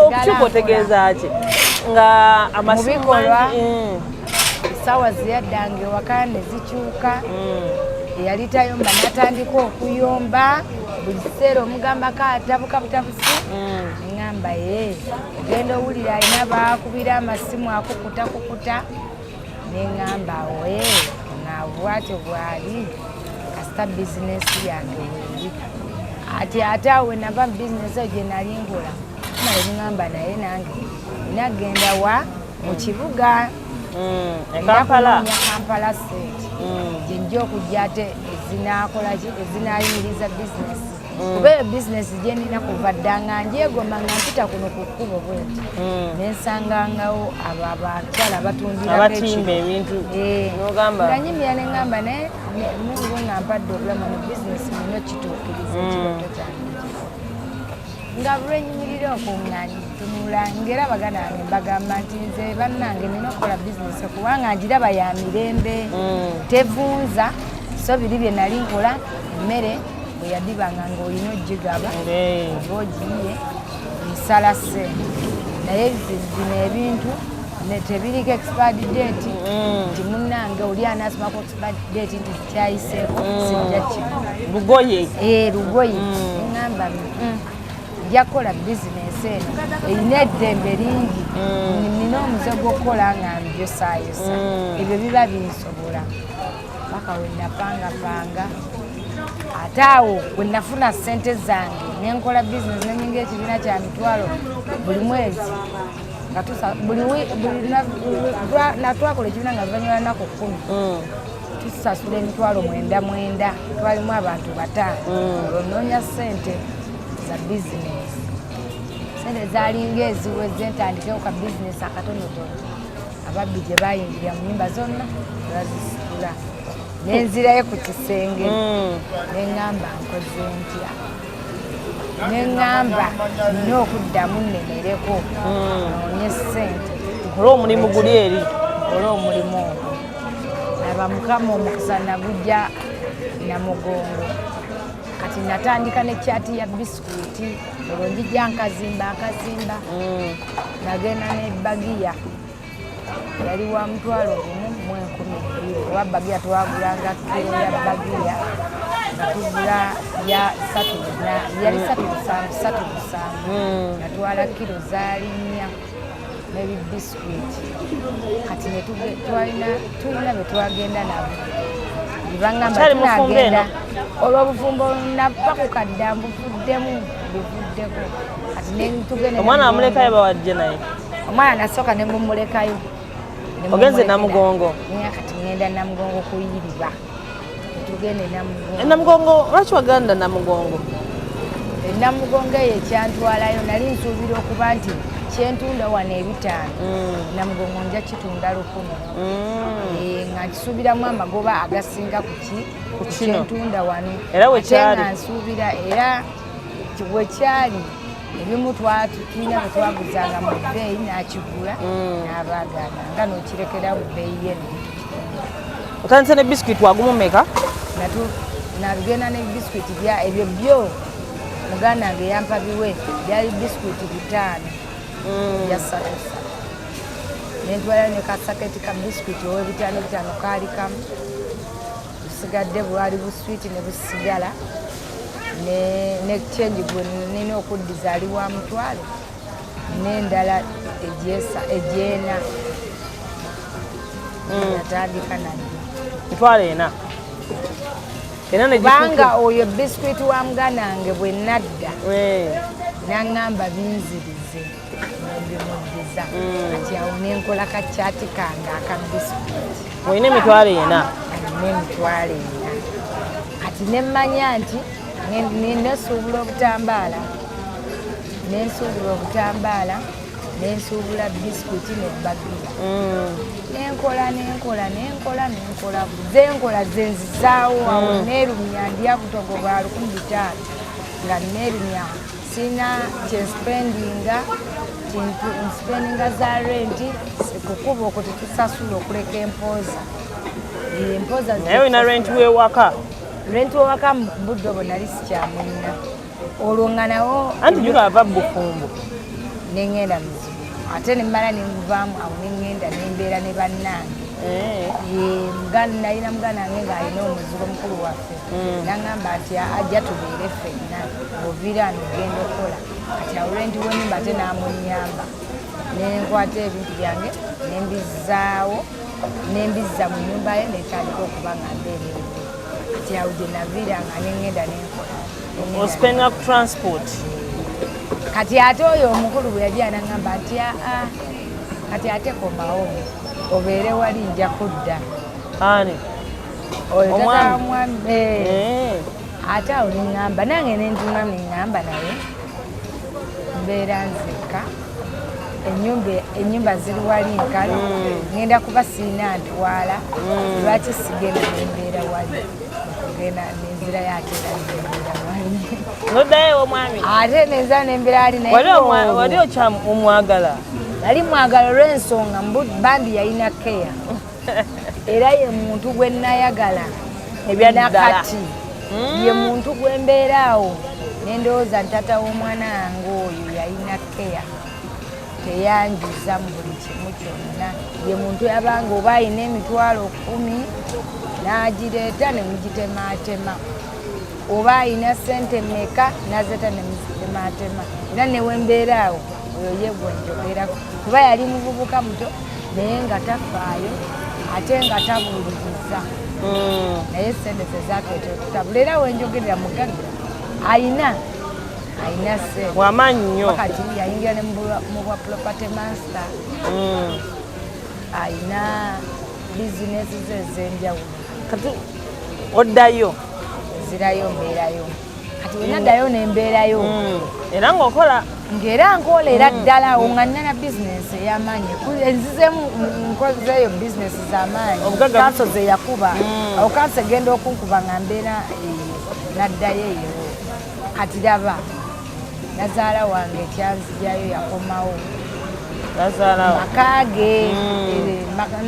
okukyuka otegeeza ki nga mubikolwa essaawa ziyaddanga ewaka ne zikyuka eyali tayomba n'atandika okuyomba buli kiseera omugambako atabuka butabusi neŋŋamba genda owulira alina baakubira amasimu akukuta neŋŋamba naabwatyo bwali kasita bizinesi yange weeri ate awo wenava mu bizinesi eyo gye nali nkola naye neŋŋamba naye nange nagenda mu kibuga Kampala sente gye nja okujja ate ezinakolaki ezinayimiriza bizinesi kuba eyo bizinesi gye nina kuva ddanga njeegomba nga mpita kuno ku kkubo bwenti nensangangawo abo abakyala batundirako ebintu nga nyimira neŋŋamba naye mungu nga mpadde obulamu mu bizinesi nina okituukiriza ekirooto kyange nga bulwenyimirira okuŋŋaani tunula ngera baganda bange mbagamba nti nze bannange nina okukola bizinesi kubanga ngiraba ya mirembe tevunza so biri bye nali nkola emmere bwe yadibanga ng'olina ogigaba oba ogiyiye nsala ssente naye bino ebintu tebiriko expired date nti munnange oli anaasomako expired date nti kyayiseeko sijja kino lugoye lugoye eŋŋamba nja kukola bizinesi eno erina eddembe lingi nina omuze gw'okukola nga njosaayosa ebyo biba binsobola paka we napangapanga ate awo bwe nafuna ssente zange nenkola bizinesi nenyinga ekibiina kya mitwalo buli mwezi natwakola ekibiina nga luvannyuma lunaku 10 tusasula emitwalo 9 twalimu abantu 5 olwonoonya ssente za bizinesi sente zalinga eziweze ntandikewo ka bizinesi akatonotono ababbi gye bayingira mu nyumba zonna bazisitula nenzirayo ku kisenge neŋŋamba nkoze ntya neŋŋamba nina okuddamu nnemereko noonye ssente nkole omulimu guli eri nkole omulimu ogwo laba mukama omukisa nagujja namugongo kati kati natandika ne kyati ya biskuiti olwo njijja akazimba nagenda ne bagiya yali wa mutwalo gumu mu 12 oba bagiya twagulanga kilo ya bagiya natugula ya 3 yali 3 natwala kilo zaali 4 n'ebibiskuiti kati tulina bye twagenda nabo bibangamba tunagenda olw'obufumbo nava ku kadda mbuvuddeko kati netugenda omwana amulekayo bawadde naye omwana nasooka ne mumulekayo ogenze Namugongo kati ngenda Namugongo kuyiriba tugende Namugongo lwaki waganda Namugongo Namugongo eyo ekyantwalayo nali nsuubira okuba nti kyentunda wano 5 Namugongo nja kitunda 10 nga nkisuubiramu amagoba agasinga ku kyentunda wano era wekyali nsuubira era wekyali ebimu tulina bwe twaguzanga mu bbeeyi n'akigula n'abaagana nga n'okirekera mu bbeeyi yeno otandise ne biskuiti wagumumeka nabigenda ne biskuiti ebyo byo muganda wange yampa biwe byali biskuiti 5 ya 3 nentwala ne kasaketi ka biskuiti owe5 kaali kamu busigadde bwali buswiti ne busigala ne change gwe nina okuddiza ali wa mutwalo n'endala egyena yatandika nadde mitwalo ena kubanga oyo biskuiti wa muganda wange bwe nadda n'aŋŋamba binzirize nebimuddiza kati awo nenkola kakyati kange aka biskuiti olina emitwalo ena n'emitwalo ena kati nemmanya nti nesuubula obutambaala nensuubula biskuiti nebagiya nenkola zenkola zenzizaawo awo neerumya ndya butogo bwa 15 nga neerumya sina kyensipendinga za renti kukuba okwo tetusasula okuleka empoza naye olina renti w'ewaka renti w'ewaka mu budde obwo nali sikyamulina olwo nga nawo anti gyulava bufumbo neŋŋenda muzibu ate nemmala nemuvaamu awo neŋŋenda nembeera ne bannange nalina muganda wange ng'alina omuzigo mukulu waffe naŋŋamba nti ajja tubeere ffenna oviira nogenda okukola kati awo renti w'ennyumba ate n'amunyamba nenkwata ebintu byange nembizaawo nembizza mu nnyumba ye netandika okuba nga mbeerewo kati awo gye naviira nga neŋŋenda nenkola ospendinga ku transport kati ate oyo omukulu bwe yali anaŋŋamba nti kati ate komawo obeere wali nja kudda ani oyo tatamwambe ate awo neŋŋamba nange nentunga neŋŋamba naye mbeera nzekka ennyumba ziri wali nkalo ngenda kuba siina ntwala lwaki sigenda nembeera wali okugenda nenzira yatera nembeera wali noddayo omwami ate nenza nembeera wali wali omwagala nali mwagala olw'ensonga bambi yalina keya era ye muntu gwe nayagala nakati ye muntu gwe mbeeraawo nendowooza ntata w'omwana wange oyo yalina keya teyanjuza mu buli kimu kyonna ye muntu yabanga oba ayina emitwalo 10 n'agireeta ne mugitemaatema oba ayina sente meka n'azeeta ne muzitemaatema era newembeeraawo oyo ye gwe njogerako kuba yali muvubuka muto naye nga tafaayo ate nga tabuuliriza naye sente zezakeeta okutabula era wenjogerera mugagga ayina sente wamaanyi nnyo kati yayingira ne mu bwa property master ayina bizinesi ze ez'enjawulo kati oddayo zirayo mbeerayo kati wenaddayo nembeerayo era ng'okola ng'era nkolera ddala awo nga nnina bizinesi ey'amaanyi enzizemu nkozeeyo bizinesi z'amaanyi kanso ze yakuba awo kanso egenda okunkuba nga mbeera naddayo eyo kati raba nazaala wange ekyanzijayo yakomawo nazaala makage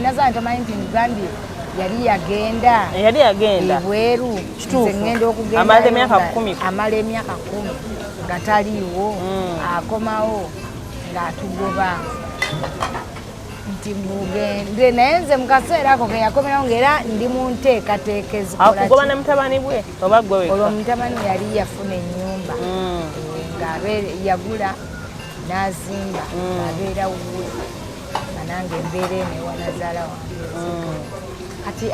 nazaala ntamanyi nti mugambye yali yagenda ebweru nze ngenda okugenda amala emyaka 10 nga taliiwo akomawo ng'atugoba nti mugende naye nze mu kaseera ako ke yakomerawo ng'era ndi mu nteekateeka ezikolakugoba ne mutabani bwe oba gwe wekka olwo mutabani we yali yafuna ennyumba yagula n'azimba ng'abeera wuwe nga nange embeera eno ewa nazaala wange kati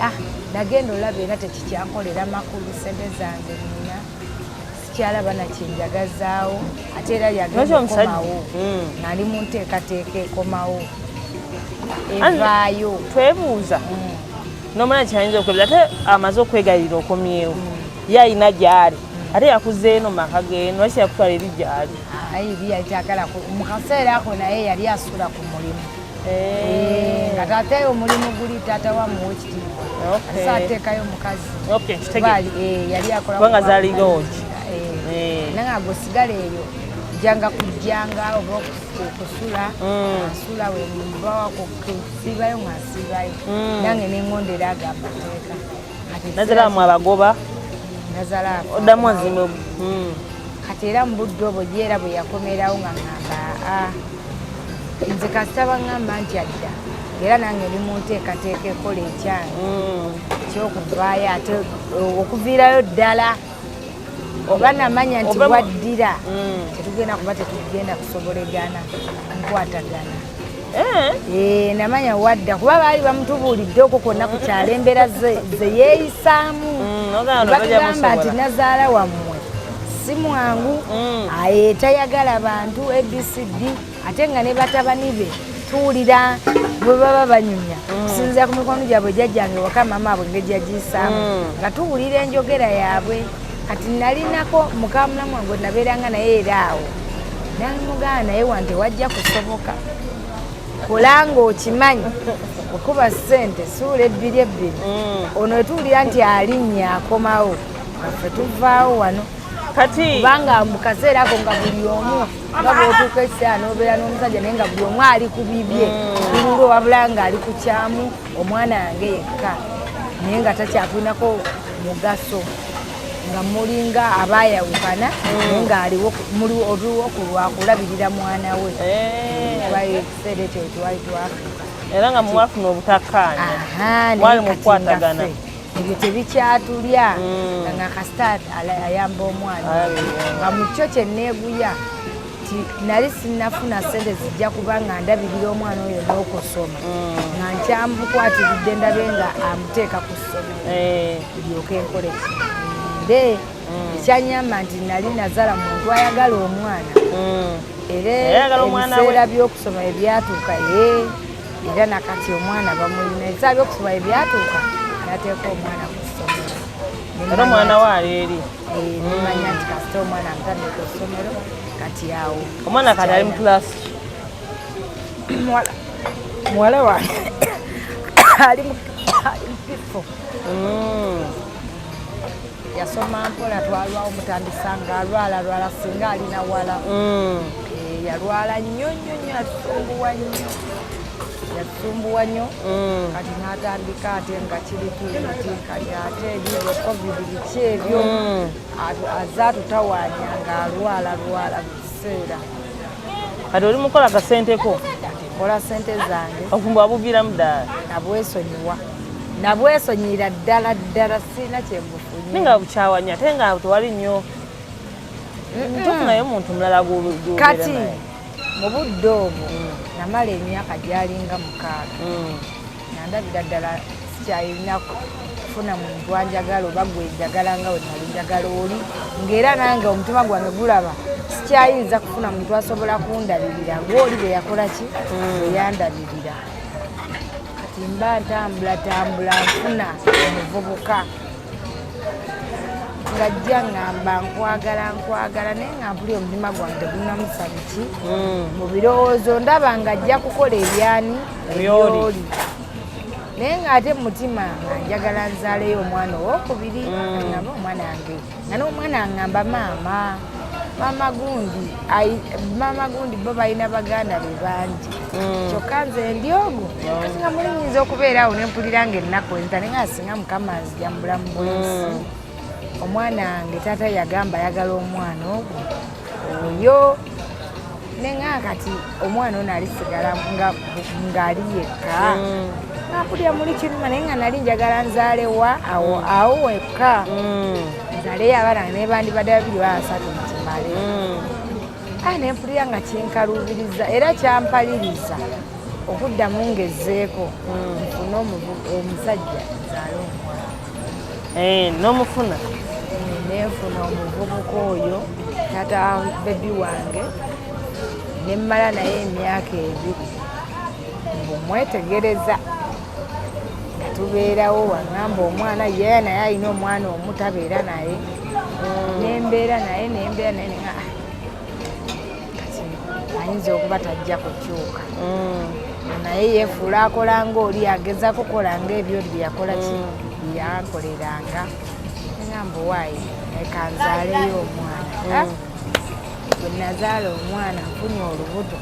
nagenda olaba era tekikyankolera makulu sente zange nina sikyalaba nakyenjagazaawo ate era yagenda okomawo ng'ali mu nteekateeka ekomawo evaayo twebuuza nomala kyayinza okwebeza ate amaze okwegayirira okomyewo ye ayina gy'ali ate yakuze eno maka geno lwaki yakutwala eri gy'ali byayitagala mu kaseera ako naye yali asula ku mulimu nga taatayo omulimu guli taata wamuwa ekitiibwa asaateekayo mukazi yali akolaanga zaali loogi nanga gosigala eyo janga kujjanga oba okusula asula we mubawako kusiibayo ng'asiibayo nange neŋŋondera agamba teeka nazalaamu abagoba oddamu azimbe kati era mu budde obwo jeera bwe yakomerawo nga ŋŋamba nze kasita baŋŋamba nti adda era nange ndi mu nteekateeka ekola ekyange ekyokuvaayo ate okuviirayo ddala oba namanya nti waddira tetugenda kuba tetugenda kusobolegana nkwatagana namanya wadda kuba baali bamutubuulidde okwo kwonna ku kyalo embeera ze yeeyisaamu bagamba nti nazaala wammwe si mwangu tayagala bantu abcd ate nga ne batabani be tuwulira bwe baba banyumya kusinzira ku mikono gyabwe jjajjange waka mama abwe ngeri yagiyisaamu nga tuwulira enjogera yaabwe kati nalinako mukamulamu wange nabeeranga naye era awo namugana naye wante wajja kusoboka kolanga okimanyi okuba ssente suula 2 ono etuwulira nti alinnya akomawo affe tuvaawo wano kati kubanga mu kaseera ako nga buli omu nga bw'otuuka ekiseera n'obeera n'omusajja naye nga buli omu ali ku bibye bululu wabula nga ali ku kyamu omwana yange yekka naye nga takyakulinako mugaso nga mulinga abaayawukana naye ng'aliwo oliwo kulwakulabirira mwana we ekiseera ekyo twali twafuuka era nga mwafuna obutakkaanya mwali mukwatagana ebyo tebikyatulya nga kasita ayamba omwana nga mu kyo kyenneeguya ti nali sinnafuna sente zijja kuba nga ndabirira omwana oyo n'okusoma nga nkyamukwatiridde ndabe nga amuteeka ku ssomero ndyoke nkole nde ekyanyamba nti nali nazaala muntu ayagala omwana era ebiseera by'okusoma ebyatuuka era nakati omwana bamulina ebiseera by'okusoma ebyatuuka nateeka omwana ku ssomero era omwana waali eri nimanya nti kasita omwana amutadde ku ssomero kati awo omwana kati ali mu kilasi muwala wange ali mu pifo yasoma mpola twalwawo mutandisa nga alwala singa alina wala yalwala nnyo yasumbuwa nnyo kati n'atandika ate nga kiri tuliti kati ate ebyo covid biki ebyo azaatutawaanya nga alwala biseera kati oli mukola kasenteko kola sente zange obufumbo wabuviiramu ddala nabwesonyira ddala sirina kyebufunye ninga bukyawanya ate nga tewali nnyo tofunayo omuntu mulala kati mu budde obwo namala emyaka gyalinga 6 nandabira ddala sikyalina kufuna muntu anjagala oba gwe njagala nga we nali njagala oli ng'era nange omutima gwange gulaba sikyayinza kufuna muntu asobola kundabirira ng'oli bwe yakola ki eyandabirira kati mba ntambula nfuna omuvubuka ngajja ngamba nkwagala naye nga mpuli omutima gwange gunamusabiki mu birowoozo ndaba ngajja kukola ebyani ebyoli naye ng'ate mu mutima nga njagala nzaaleyo omwana owokubiri ngamba omwana wange nga n'omwana angamba maama Mama gundi bo balina baganda be bangi kyokka nze ndyogo kati nga muli nyinza okubeera awo ne mpulira ng'ennaku enzita nga asinga mukama nzijambula mu bwensi omwana wange taata yagamba ayagala omwana ogwo oyo nenga kati omwana ono alisigala ng'ali yekka nampulira muli kiruma naye nga nali njagala nzaalewa awo wekka nzaleyo abaana ne bandibadde babiri basatu nkimale ne mpulira nga kinkaluubiriza era kyampaliriza okuddamu ngezzeeko nfune omusajja nzaale omwana n'omufuna nenfuna omuvubuka oyo taata bebi wange nemmala naye emyaka 2 mbumwetegereza nga tubeerawo wangamba omwana yeye naye alina omwana omutabeera naye nembeera naye kati ayinza okuba tajja kukyuka naye yeefuula akola ngaoli ageza kukola ngaebyo byeyakola byeyankoleranga ngamba owaayi ekanzaaleyo omwana bwe nazaala omwana nfunye olubuto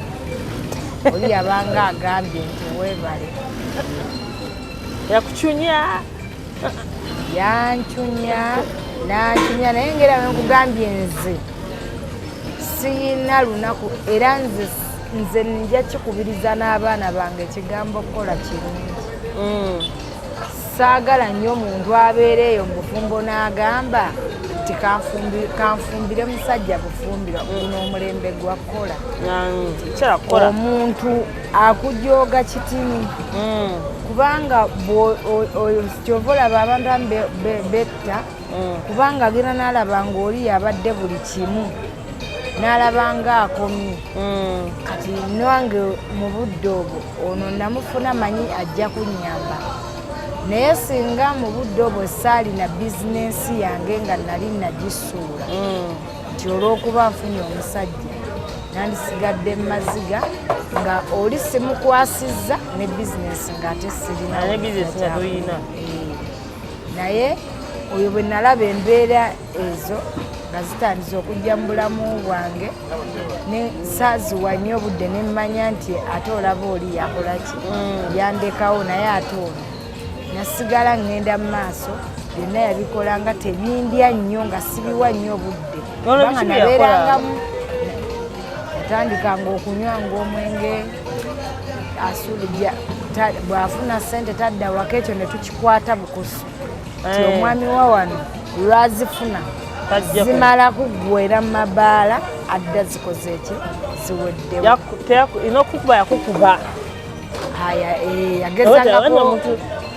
oli yabanga agambye nti weebale yakucunya yancunya nancunya naye ngera nkugambye nze siyina lunaku era nze nja kikubiriza n'abaana bange ekigambo kukola kirungi saagala nnyo omuntu abeera eyo mu bufumbo n'agamba nti kanfumbire musajja bufumbira guno omulembe gwa kkola omuntu akujooga kitini kubanga kyova olaba abantu amu betta kubanga agenda n'alaba ng'oli yabadde buli kimu n'alaba ng'akomye kati nange mu budde obwo ono namufuna manyi ajja kunnyamba naye singa mu budde obwo saalina bizinensi yange nga nali nagisuula nti olw'okuba nfunye omusajja nandisigadde maziga nga oli simukwasizza ne bizinensi ng'ate sirina naye oyo bwe nalaba embeera ezo nga zitandise okujja mu bulamu bwange saaziwa nnyo obudde ne mmanya nti ate olaba oli yakola ki yandekawo naye ate ono nasigala ngenda mu maaso byonna yabikola nga tebindya nnyo nga sibiwa nnyo obudde kubanga nabeerangamu natandikanga okunywanga omwenge asuulija bw'afuna ssente tadda waka ekyo ne tukikwata bukusu ti omwami wa wano lwazifuna zimala kuggwera mu mabaala adda zikoze eki ziweddewo inokukuba yakukuba yagezangako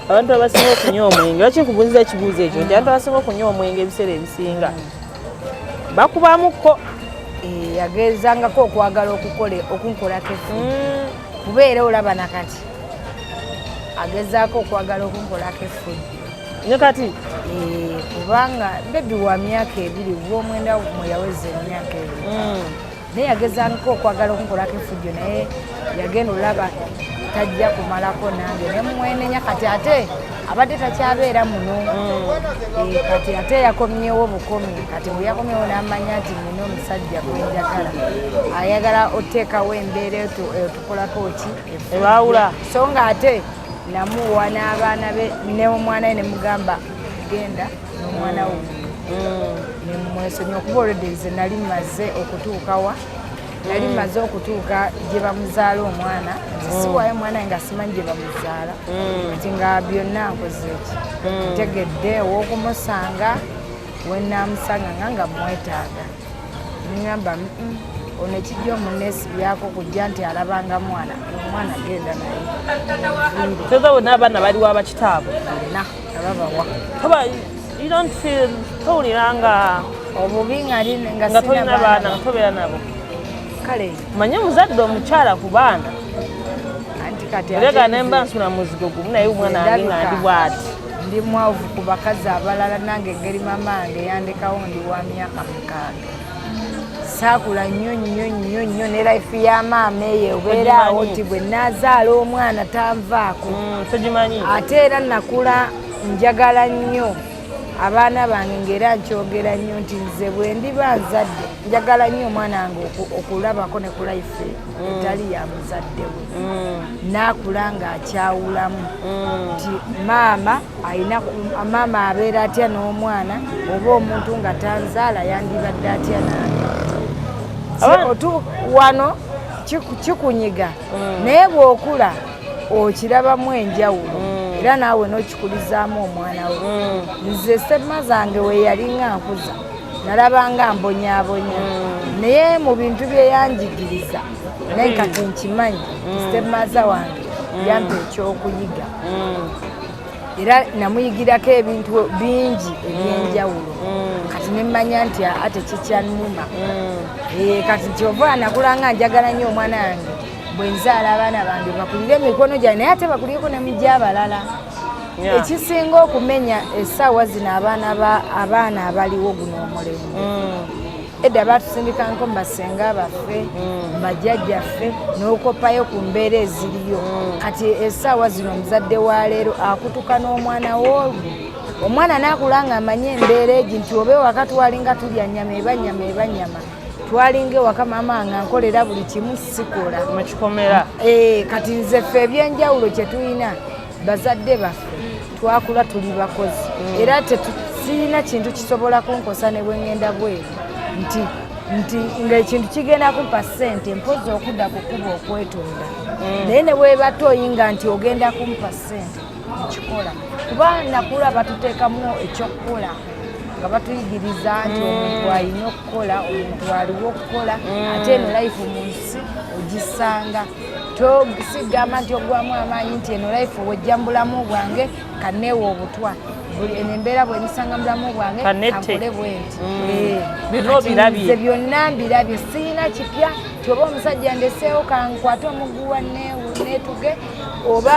abantu abasinga okunywa omwenge bakikubuuliza ekibuuzo ekyo nti abantu abasinga okunywa omwenge ebiseera ebisinga bakubamuko yagezangako okwagala okunkolako efu kubeera olaba nakati agezaako okwagala okunkolako efujjo ne kati kubanga bebi wa myaka 2 gw'omwenda mwe yaweza emyaka 2 naye yagezangako okwagala okunkolako efujjo naye yagenda olaba tajja kumalako nange nemwenenya kati ate abadde takyabeera muno kati ate yakomyewo bukomi kati bwe yakomyewo n'amanya nti nina omusajja gwenjagala ayagala oteekawo embeera etukolako ki ebaawula so nga ate namuwa n'abaana be n'omwana we nemugamba genda n'omwana we nemwesonyiwa okuba olwedde nali maze okutuukawa nali maze okutuuka gye bamuzaala omwana siwayo omwana nga simanyi gye bamuzaala kati nga byonna nkoze eki ntegedde ow'okumusanga wenaamusanga nga mwetaaga ningamba ono ekijja omuneesi byako kujja nti alabanga omwana genda naye toza bonna abaana baliwo abakitaabwe bonna ababawa towulira nga obubi nga tolina baana nga tobeera nabo kale manye muzadde omukyala ku baana anti kati erega nemba nsula muzigo gumu naye omwana wange nga ndi bwati ndi mwavu ku bakazi abalala nange engeri mamange yandekawo ndi wa myaka 6 saakula nnyo ne life ya maama eyo obeera awo nti bwe naazaala omwana tanvaako togimanyi ate era nakula njagala nnyo abaana bange ng'era nkyogera nnyo nti nze bwe ndiba nzadde njagala nnyo omwana wange okulabako ne ku life etali ya muzadde we n'akula ng'akyawulamu nti maama abeera atya n'omwana oba omuntu nga tanzaala yandibadde atya nange wano kikunyiga naye bw'okula okirabamu enjawulo era naawe n'okikulizaamu omwana we nze ssemma zange we yali nga nkuza nalabanga mbonyaabonya naye mu bintu bye yanjigiriza naye kati nkimanyi ssemmaza wange yampa ekyokuyiga era namuyigirako ebintu bingi ebyenjawulo kati nemmanya nti ate kikyanuma kati kyova nakulanga njagala nnyo omwana wange bwe nzaala abaana bange bakulire emikono gyange naye ate bakulireko ne mujyabalala ekisinga okumenya essaawa zino abaana abaliwo guno omulembe edda batusindikangako mubasenga baffe bajjajjaffe n'okopayo ku mbeera eziriyo kati essaawa zino omuzadde wa leero akutuka n'omwana w'olwo omwana naakula nga amanye embeera egi nti oba ewaka twalinga tulya nnyama eba nnyama twalinga ewaka maama nga nkolera buli kimu sikola mukikomera kati nze ffe ebyenjawulo kye tulina bazadde baffe twakula tuli bakozi era sirina kintu kisobola kunkosa ne bwe ngenda bweru nti ng'ekintu kigenda kumpa ssente mpozi okudda ku kkuba okwetunda naye ne bweba toyinga nti ogenda kumpa ssente nkikola kuba nakula batuteekamu ekyokukola nga batuyigiriza nti omuntu alina okukola omuntu aliwo okukola ate eno life mu nsi ogisanga sigamba nti ogwamu amaanyi nti eno life wejja mu bulamu bwange kanneewa obutwa buli embeera bwe nisanga mu bulamu bwange kankole bwe nti nze byonna mbirabye sirina kipya ti oba omusajja ndeseewo kankwate omuguwa neetuge oba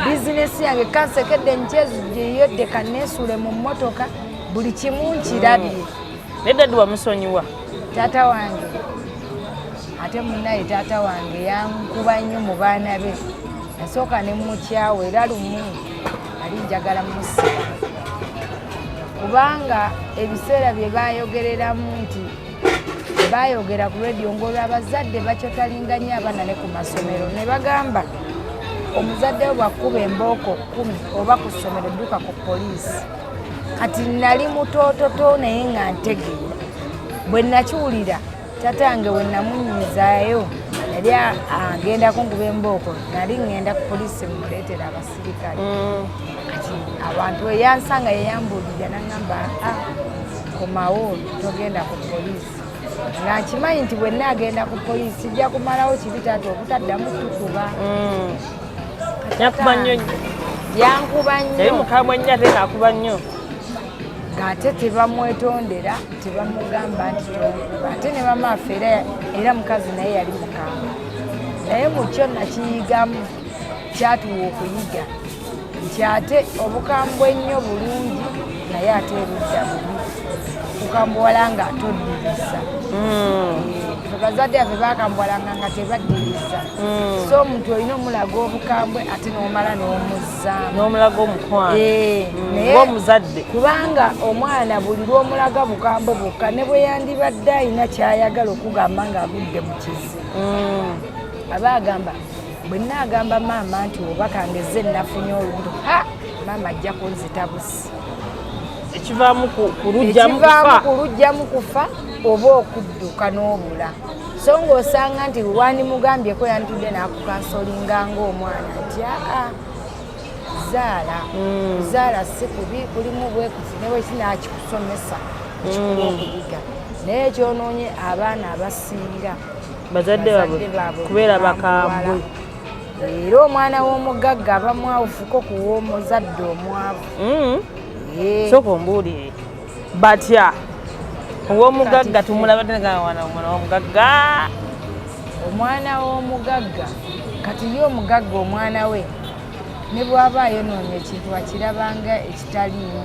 bizinesi yange kansekedde nkyezigiyodde kanneesuule mu mmotoka buli kimu nkirabye nedda wamusonyiwa taata wange ate munnaye taata wange yankuba nnyo mu baana be nasooka ne mukyawe era lumu ali njagala musiba kubanga ebiseera bye bayogereramu nti bayogera ku rediyo ng'olwabazadde bakyotalinganya abaana ne ku masomero ne bagamba omuzadde we bwakuba embooko 10 oba ku ssomero dduka ku poliisi kati nali mutoototo naye nga ntegeera bwe nakiwulira taata wange we namunyizaayo yali agenda kunkuba embooko nali ngenda ku poliisi muleetera abasirikale kati abantu eyansanga yeyambuulira naŋŋamba komawo togenda ku poliisi nga nkimanyi nti bwe naagenda ku poliisi ijja kumalawo kibi taata obutaddamu tukuba yankuba nnyo yankuba nnyo yali mukamwe nnyo ate ng'akuba nnyo ng'ate tebamwetondera tebamugamba nti tonkuba ate ne bamaafe era mukazi naye yali mukambwe naye mu kyo nakiyigamu kyatuwa okuyiga nti ate obukambwe ennyo bulungi naye ate erudda bubi kukambuwala nga toddiriza bazadde baffe bakambuwalanga nga tebaddiriza so omuntu olina omulaga obukambwe ate n'omala n'omuzzaamu n'omulaga omukwano ng'omuzadde kubanga omwana buli lw'omulaga bukambwe bukka ne bwe yandibadde alina kyayagala okugamba ng'agudde mu kizi aba agamba bwe naagamba maama nti obaka ngeze nafunye olubuto maama ajja kunzita busi ekivaamu kulujjamu kufa oba okudduka n'obula so ng'osanga nti wandimugambyeko yantudde n'akukansolinga ng'omwana nti zaala si kubi kulimu bwekusi ne bwekinakikusomesa ekikuba okuyiga naye ekyonoonye abaana abasinga bazadde baabwe kubeera bakambwe era omwana w'omugagga abamwawufuko ku w'omuzadde omwavu sooka ombuulire batya ow'omugagga tumulaba omwana w'omugagga omwana w'omugagga kati ye omugagga omwana we ne bw'aba ayonoonye ekintu akirabanga ekitaliimu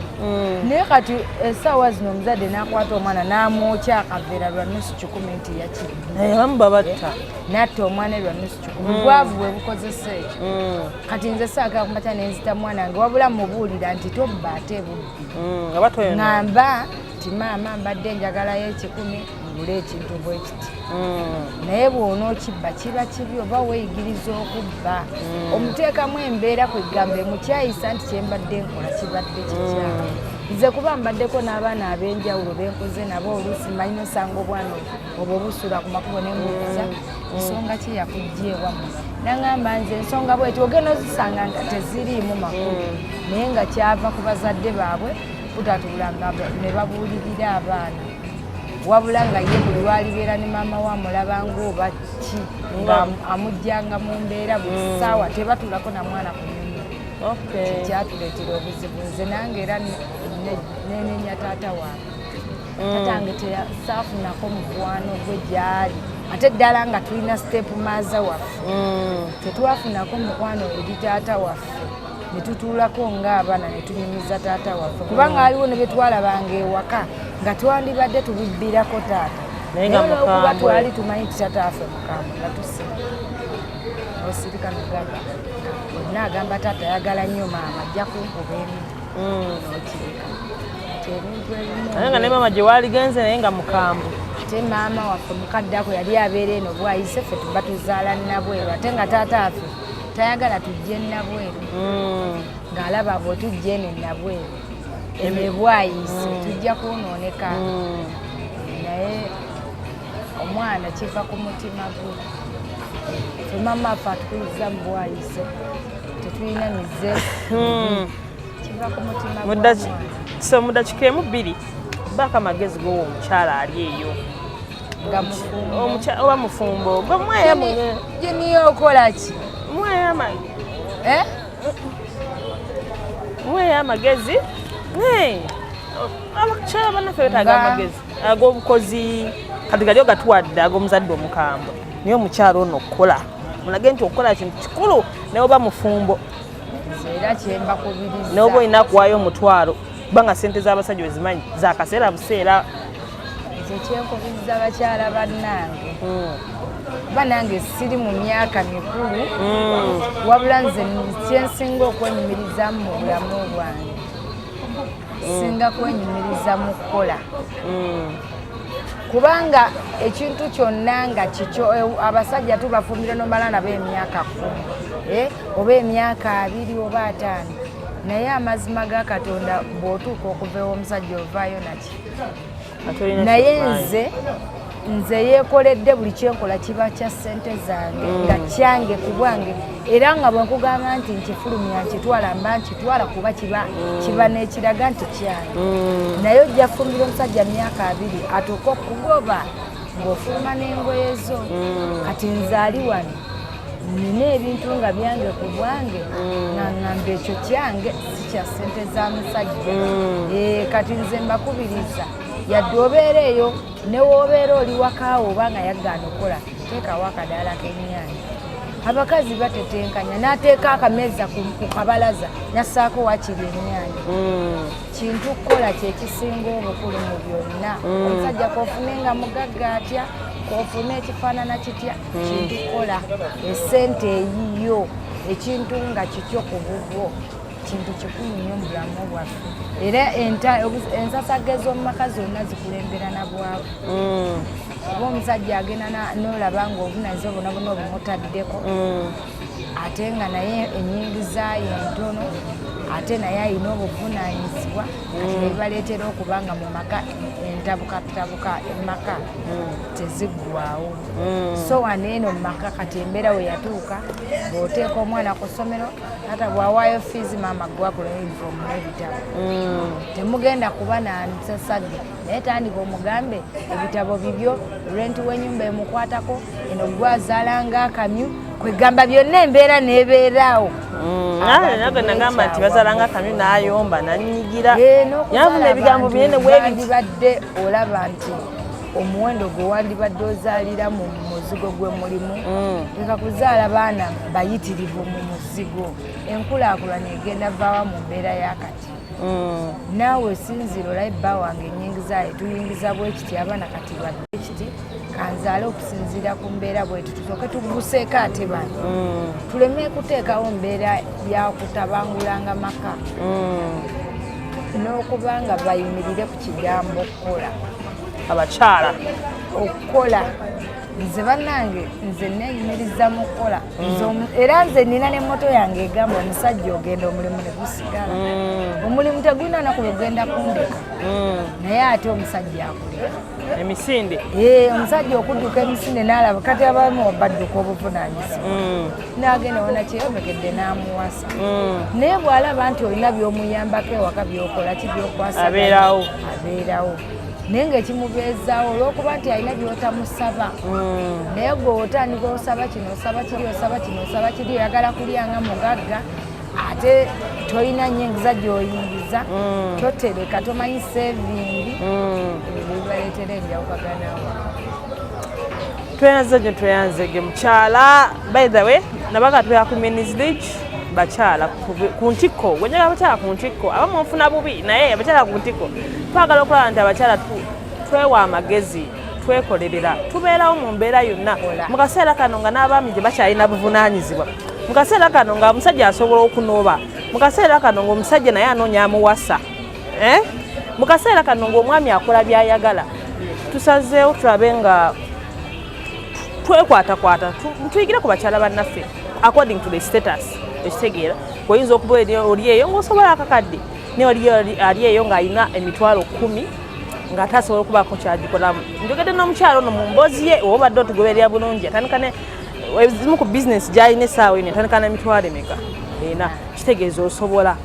naye kati essaawa zino omuzadde n'akwata omwana n'amwokya akaveera lwa nusu 10 nti yakirimu abamu babatta natta omwana lwa nusu 10 bwavu bwe bukozesa ekyo kati nze saagala kumakya nenzita mwana wange wabula mubuulira nti tobba ate bubbi ŋŋamba nti maama mbadde njagalayo 10 ngule ekintu bwe kiti naye bw'onookibba kiba kibi oba weeyigiriza okubba omuteekamu embeera kwegamba emukyayisa nti kyembadde nkola kibadde kikyamu nze kuba mbaddeko n'abaana ab'enjawulo benkoze nabo oluusi mmanyi nosanga obwana obwo busula ku makubo nemubuuza ensonga ki yakujja ewammwe naŋŋamba nze ensonga bweti ogenda ozisanga nga teziriimu makulu naye nga kyava ku bazadde baabwe butatulanga ne babuulirira abaana wabula nga ye buli lwalibeera ne maama we amulabanga oba ki nga amuggyanga mu mbeera buli ssaawa tebatulako na mwana ku nyumba kyatuleetera obuzibu nze nange era nenenya taata wange tatange saafunako mukwano gwe gyali ate ddala nga tulina siteepu maaza waffe tetwafunako mukwano eri taata waffe ne tutuulako ng'abaana ne tunyumiza taata waffe kubanga waliwo ne betwalabanga ewaka nga twandibadde tubibbirako taata naye olwokuba twali tumanyi nti taata waffe mukambwe nga tusima osirika nogamba olina agamba taata ayagala nnyo maama ajja kunkuba emu nokirika nti ebintu ebimu naye nga ne maama gye waaligenze naye nga mukambwe ate maama waffe mukaddako yali abeera eno bwayise ffe tuba tuzaala nnabweru ate nga taata waffe tayagala tujje nnabweru ng'alaba bwe tujje eno nnabweru emebwayise tujja kwonooneka naye omwana kiva ku mutima gwe fe mama affe atukuliza mu bwayise tetulina mize kiva ku mutima gwe so mu dakiika emu 2 baako amagezi gowa omukyala ali eyo oba mufumbo gwe mweyamugeniyo okola ki mweya amagezi abakyala bannaffe betaaga amagezi ag'obukozi kati gali ogatuwadde ag'omuzadde omukambwe naye omukyala ono okukola mulage nti okukola kintu kikulu naye oba mufumbo era kyembakubiriza naye oba olina akuwaayo omutwalo kubanga ssente z'abasajja wezimanyi zakaseera buseera nze kyenkubiriza abakyala bannange kuba nange siri mu myaka mikulu wabula nze kyensinga okwenyumirizamu mu bulamu bwange singa kwenyumiriza mu kukola kubanga ekintu kyonna nga kikyo abasajja tubafumbira nomala nabo emyaka 10 oba emyaka 2 oba 5 naye amazima ga Katonda bw'otuuka okuva ew'omusajja ovaayo naki naye nze yeekoledde buli kyenkola kiba kya ssente zange nga kyange ku bwange era nga bwe nkugamba nti nkifulumya nkitwala mba nkitwala kuba kiba n'ekiraga nti kyange naye ojja fumbira omusajja myaka 2 atuuka okugoba ng'ofuluma n'engoye zo kati nzaali wano nina ebintu nga byange ku bwange naŋŋamba ekyo kyange si kya ssente za musajja kati nze mbakubiriza yadde obeera eyo ne woobeera oli wakaawo obanga yaggaana okukola teekawo akadaala k'ennyaanya abakazi batetenkanya n'ateeka akameeza ku kabalaza nassaako wakiri ennyaanya kintu kukola kyekisinga obukulu mu byonna omusajja koofune nga mugagga atya koofune ekifaanana kitya kintu kukola essente eyiyo ekintu nga kikyo ku bubwo kintu kikulu nnyo mu bulamu bwaffe era ensasage z'omu maka zonna zikulembera na bwavu oba omusajja agenda n'olaba nga obunazi obona buna obumutaddeko ate nga naye ennyingizaayo entono ate naye alina obuvunaanyizibwa kati nebibaleetera okuba nga mu maka entabukatabuka emaka teziggwawo so waneeno mu maka kati embeera we yatuuka bw'oteeka omwana ku ssomero ata bw'awaayo fiizi maama gwakula yunifoomu n'ebitabo temugenda kuba nansasage naye tandika omugambe ebitabo bibyo renti w'ennyumba emukwatako eno gwazaalanga akamyu kwegamba byonna embeera n'ebeeraawo nage nagamba nti bazaalanga akamyu n'ayomba nanyigira yavuna ebigambo binene bwebibadde olaba nti omuwendo gwe wandibadde ozaalira mu muzigo gwe mulimu leka kuzaala baana bayitirivu mu muzigo enkulaakulana egenda vaawa mu mbeera yakati naawe sinziro olabe bba wange enyingizayo tuyingiza bwe kiti abaana kati badde kiti kanzaale okusinziira ku mbeera bwetu tusooke tuguseeko ate bano tuleme kuteekawo mbeera yakutabangulanga maka n'okuba nga bayimirire ku kigambo okukola abakyala okukola nze bannange nze neeyimiriza mu kukola era nze nina n'emmoto yange egamba omusajja ogenda omulimu ne gusigala omulimu tegulina naku lwegenda kundeka naye ate omusajja akulira emisinde omusajja okudduka emisinde n'alaba kati abamu badduka obuvunaanyizibwa n'agenda wona kyeyomekedde n'amuwasa naye bw'alaba nti olina by'omuyambako ewaka by'okola ki by'okwasa abeerawo naye ng'ekimubeezaawo olw'okuba nti alina by'otamusaba naye gwe otandika osaba kino osaba kiri osaba kino osaba kiri oyagala kulyanga mugagga ate tolina nyingiza gy'oyingiza totereka tomanyi sevingi ebibaleetera enjawukaganawo tweyanzege mukyala by the way nabaga tubeera ku Men's League bakyala ku ntikko wenyaga abakyala ku ntikko abamu nfuna bubi naye abakyala ku ntikko twagala okulaba nti abakyala twewa amagezi twekolerera tubeerawo mu mbeera yonna mu kaseera kano nga n'abaami gye bakyalina buvunaanyizibwa mu kaseera kano nga omusajja asobola okunooba mu kaseera kano ng'omusajja naye anoonya amuwasa mu kaseera kano ng'omwami akola by'ayagala tusazeewo tulabe nga twekwatakwata tuyigire ku bakyala bannaffe according to the status ekitegeera oyinza okuba oli eyo ng'osobola akakadde ne ali eyo ng'alina emitwalo 10 nga tasobola okubaako kyagikolamu njogedde n'omukyalo ono mu mboozi ye oba obadde otugoberera bulungi atandika ezimu ku bizinesi gy'alina essaawa eno atandika n'emitwalo emeka ena kitegeeza osobola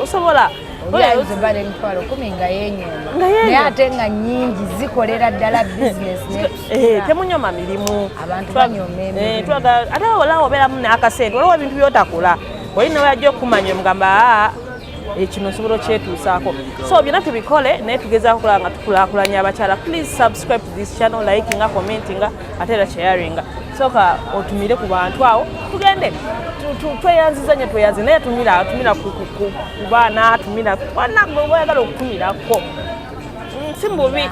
osobola zibala emitwalo 10 nga yenyoma naye ate nga nyingi zikolera ddala bizinesi temunyoma mirimu abantu banyoma emirimu ate olawo obeeramu n'akasente waliwo ebintu by'otakola olina wajja okumanya omugamba kino osobola okyetuusaako so byonna tubikole naye tugezaako kulaba nga tukulaakulanya abakyala please subscribe to this channel likinga commentinga ate era sharinga soka otumire ku bantu awo tugende tweyanziza nye tweyanze naye tumira ku baana tumira bonna gweoyagala okutumirako si mubi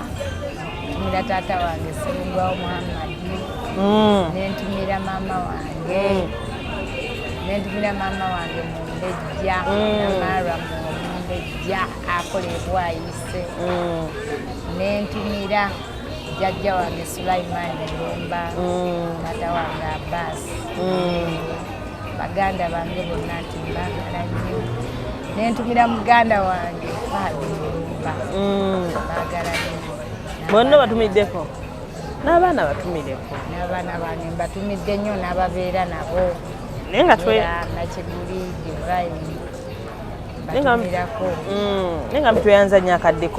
tumira taata wange Serugwawo Muhammadi nentumira maama wange nentumira maama wange Mumbejja Namarwa Mumbejja akola ebwayise nentumira jjajja wange Sulaimani Lumba taata wange Abbas baganda bange bonna nti mbagala nnyo nentumira muganda wange Fadi Lumba bagala nnyo bonna batumiddeko n'abaana batumireko n'abaana bange mbatumidde nnyo n'ababeera nabo naye nga Nakiguli Ibrahim batumirako naye nga tweyanza nnyo akaddeko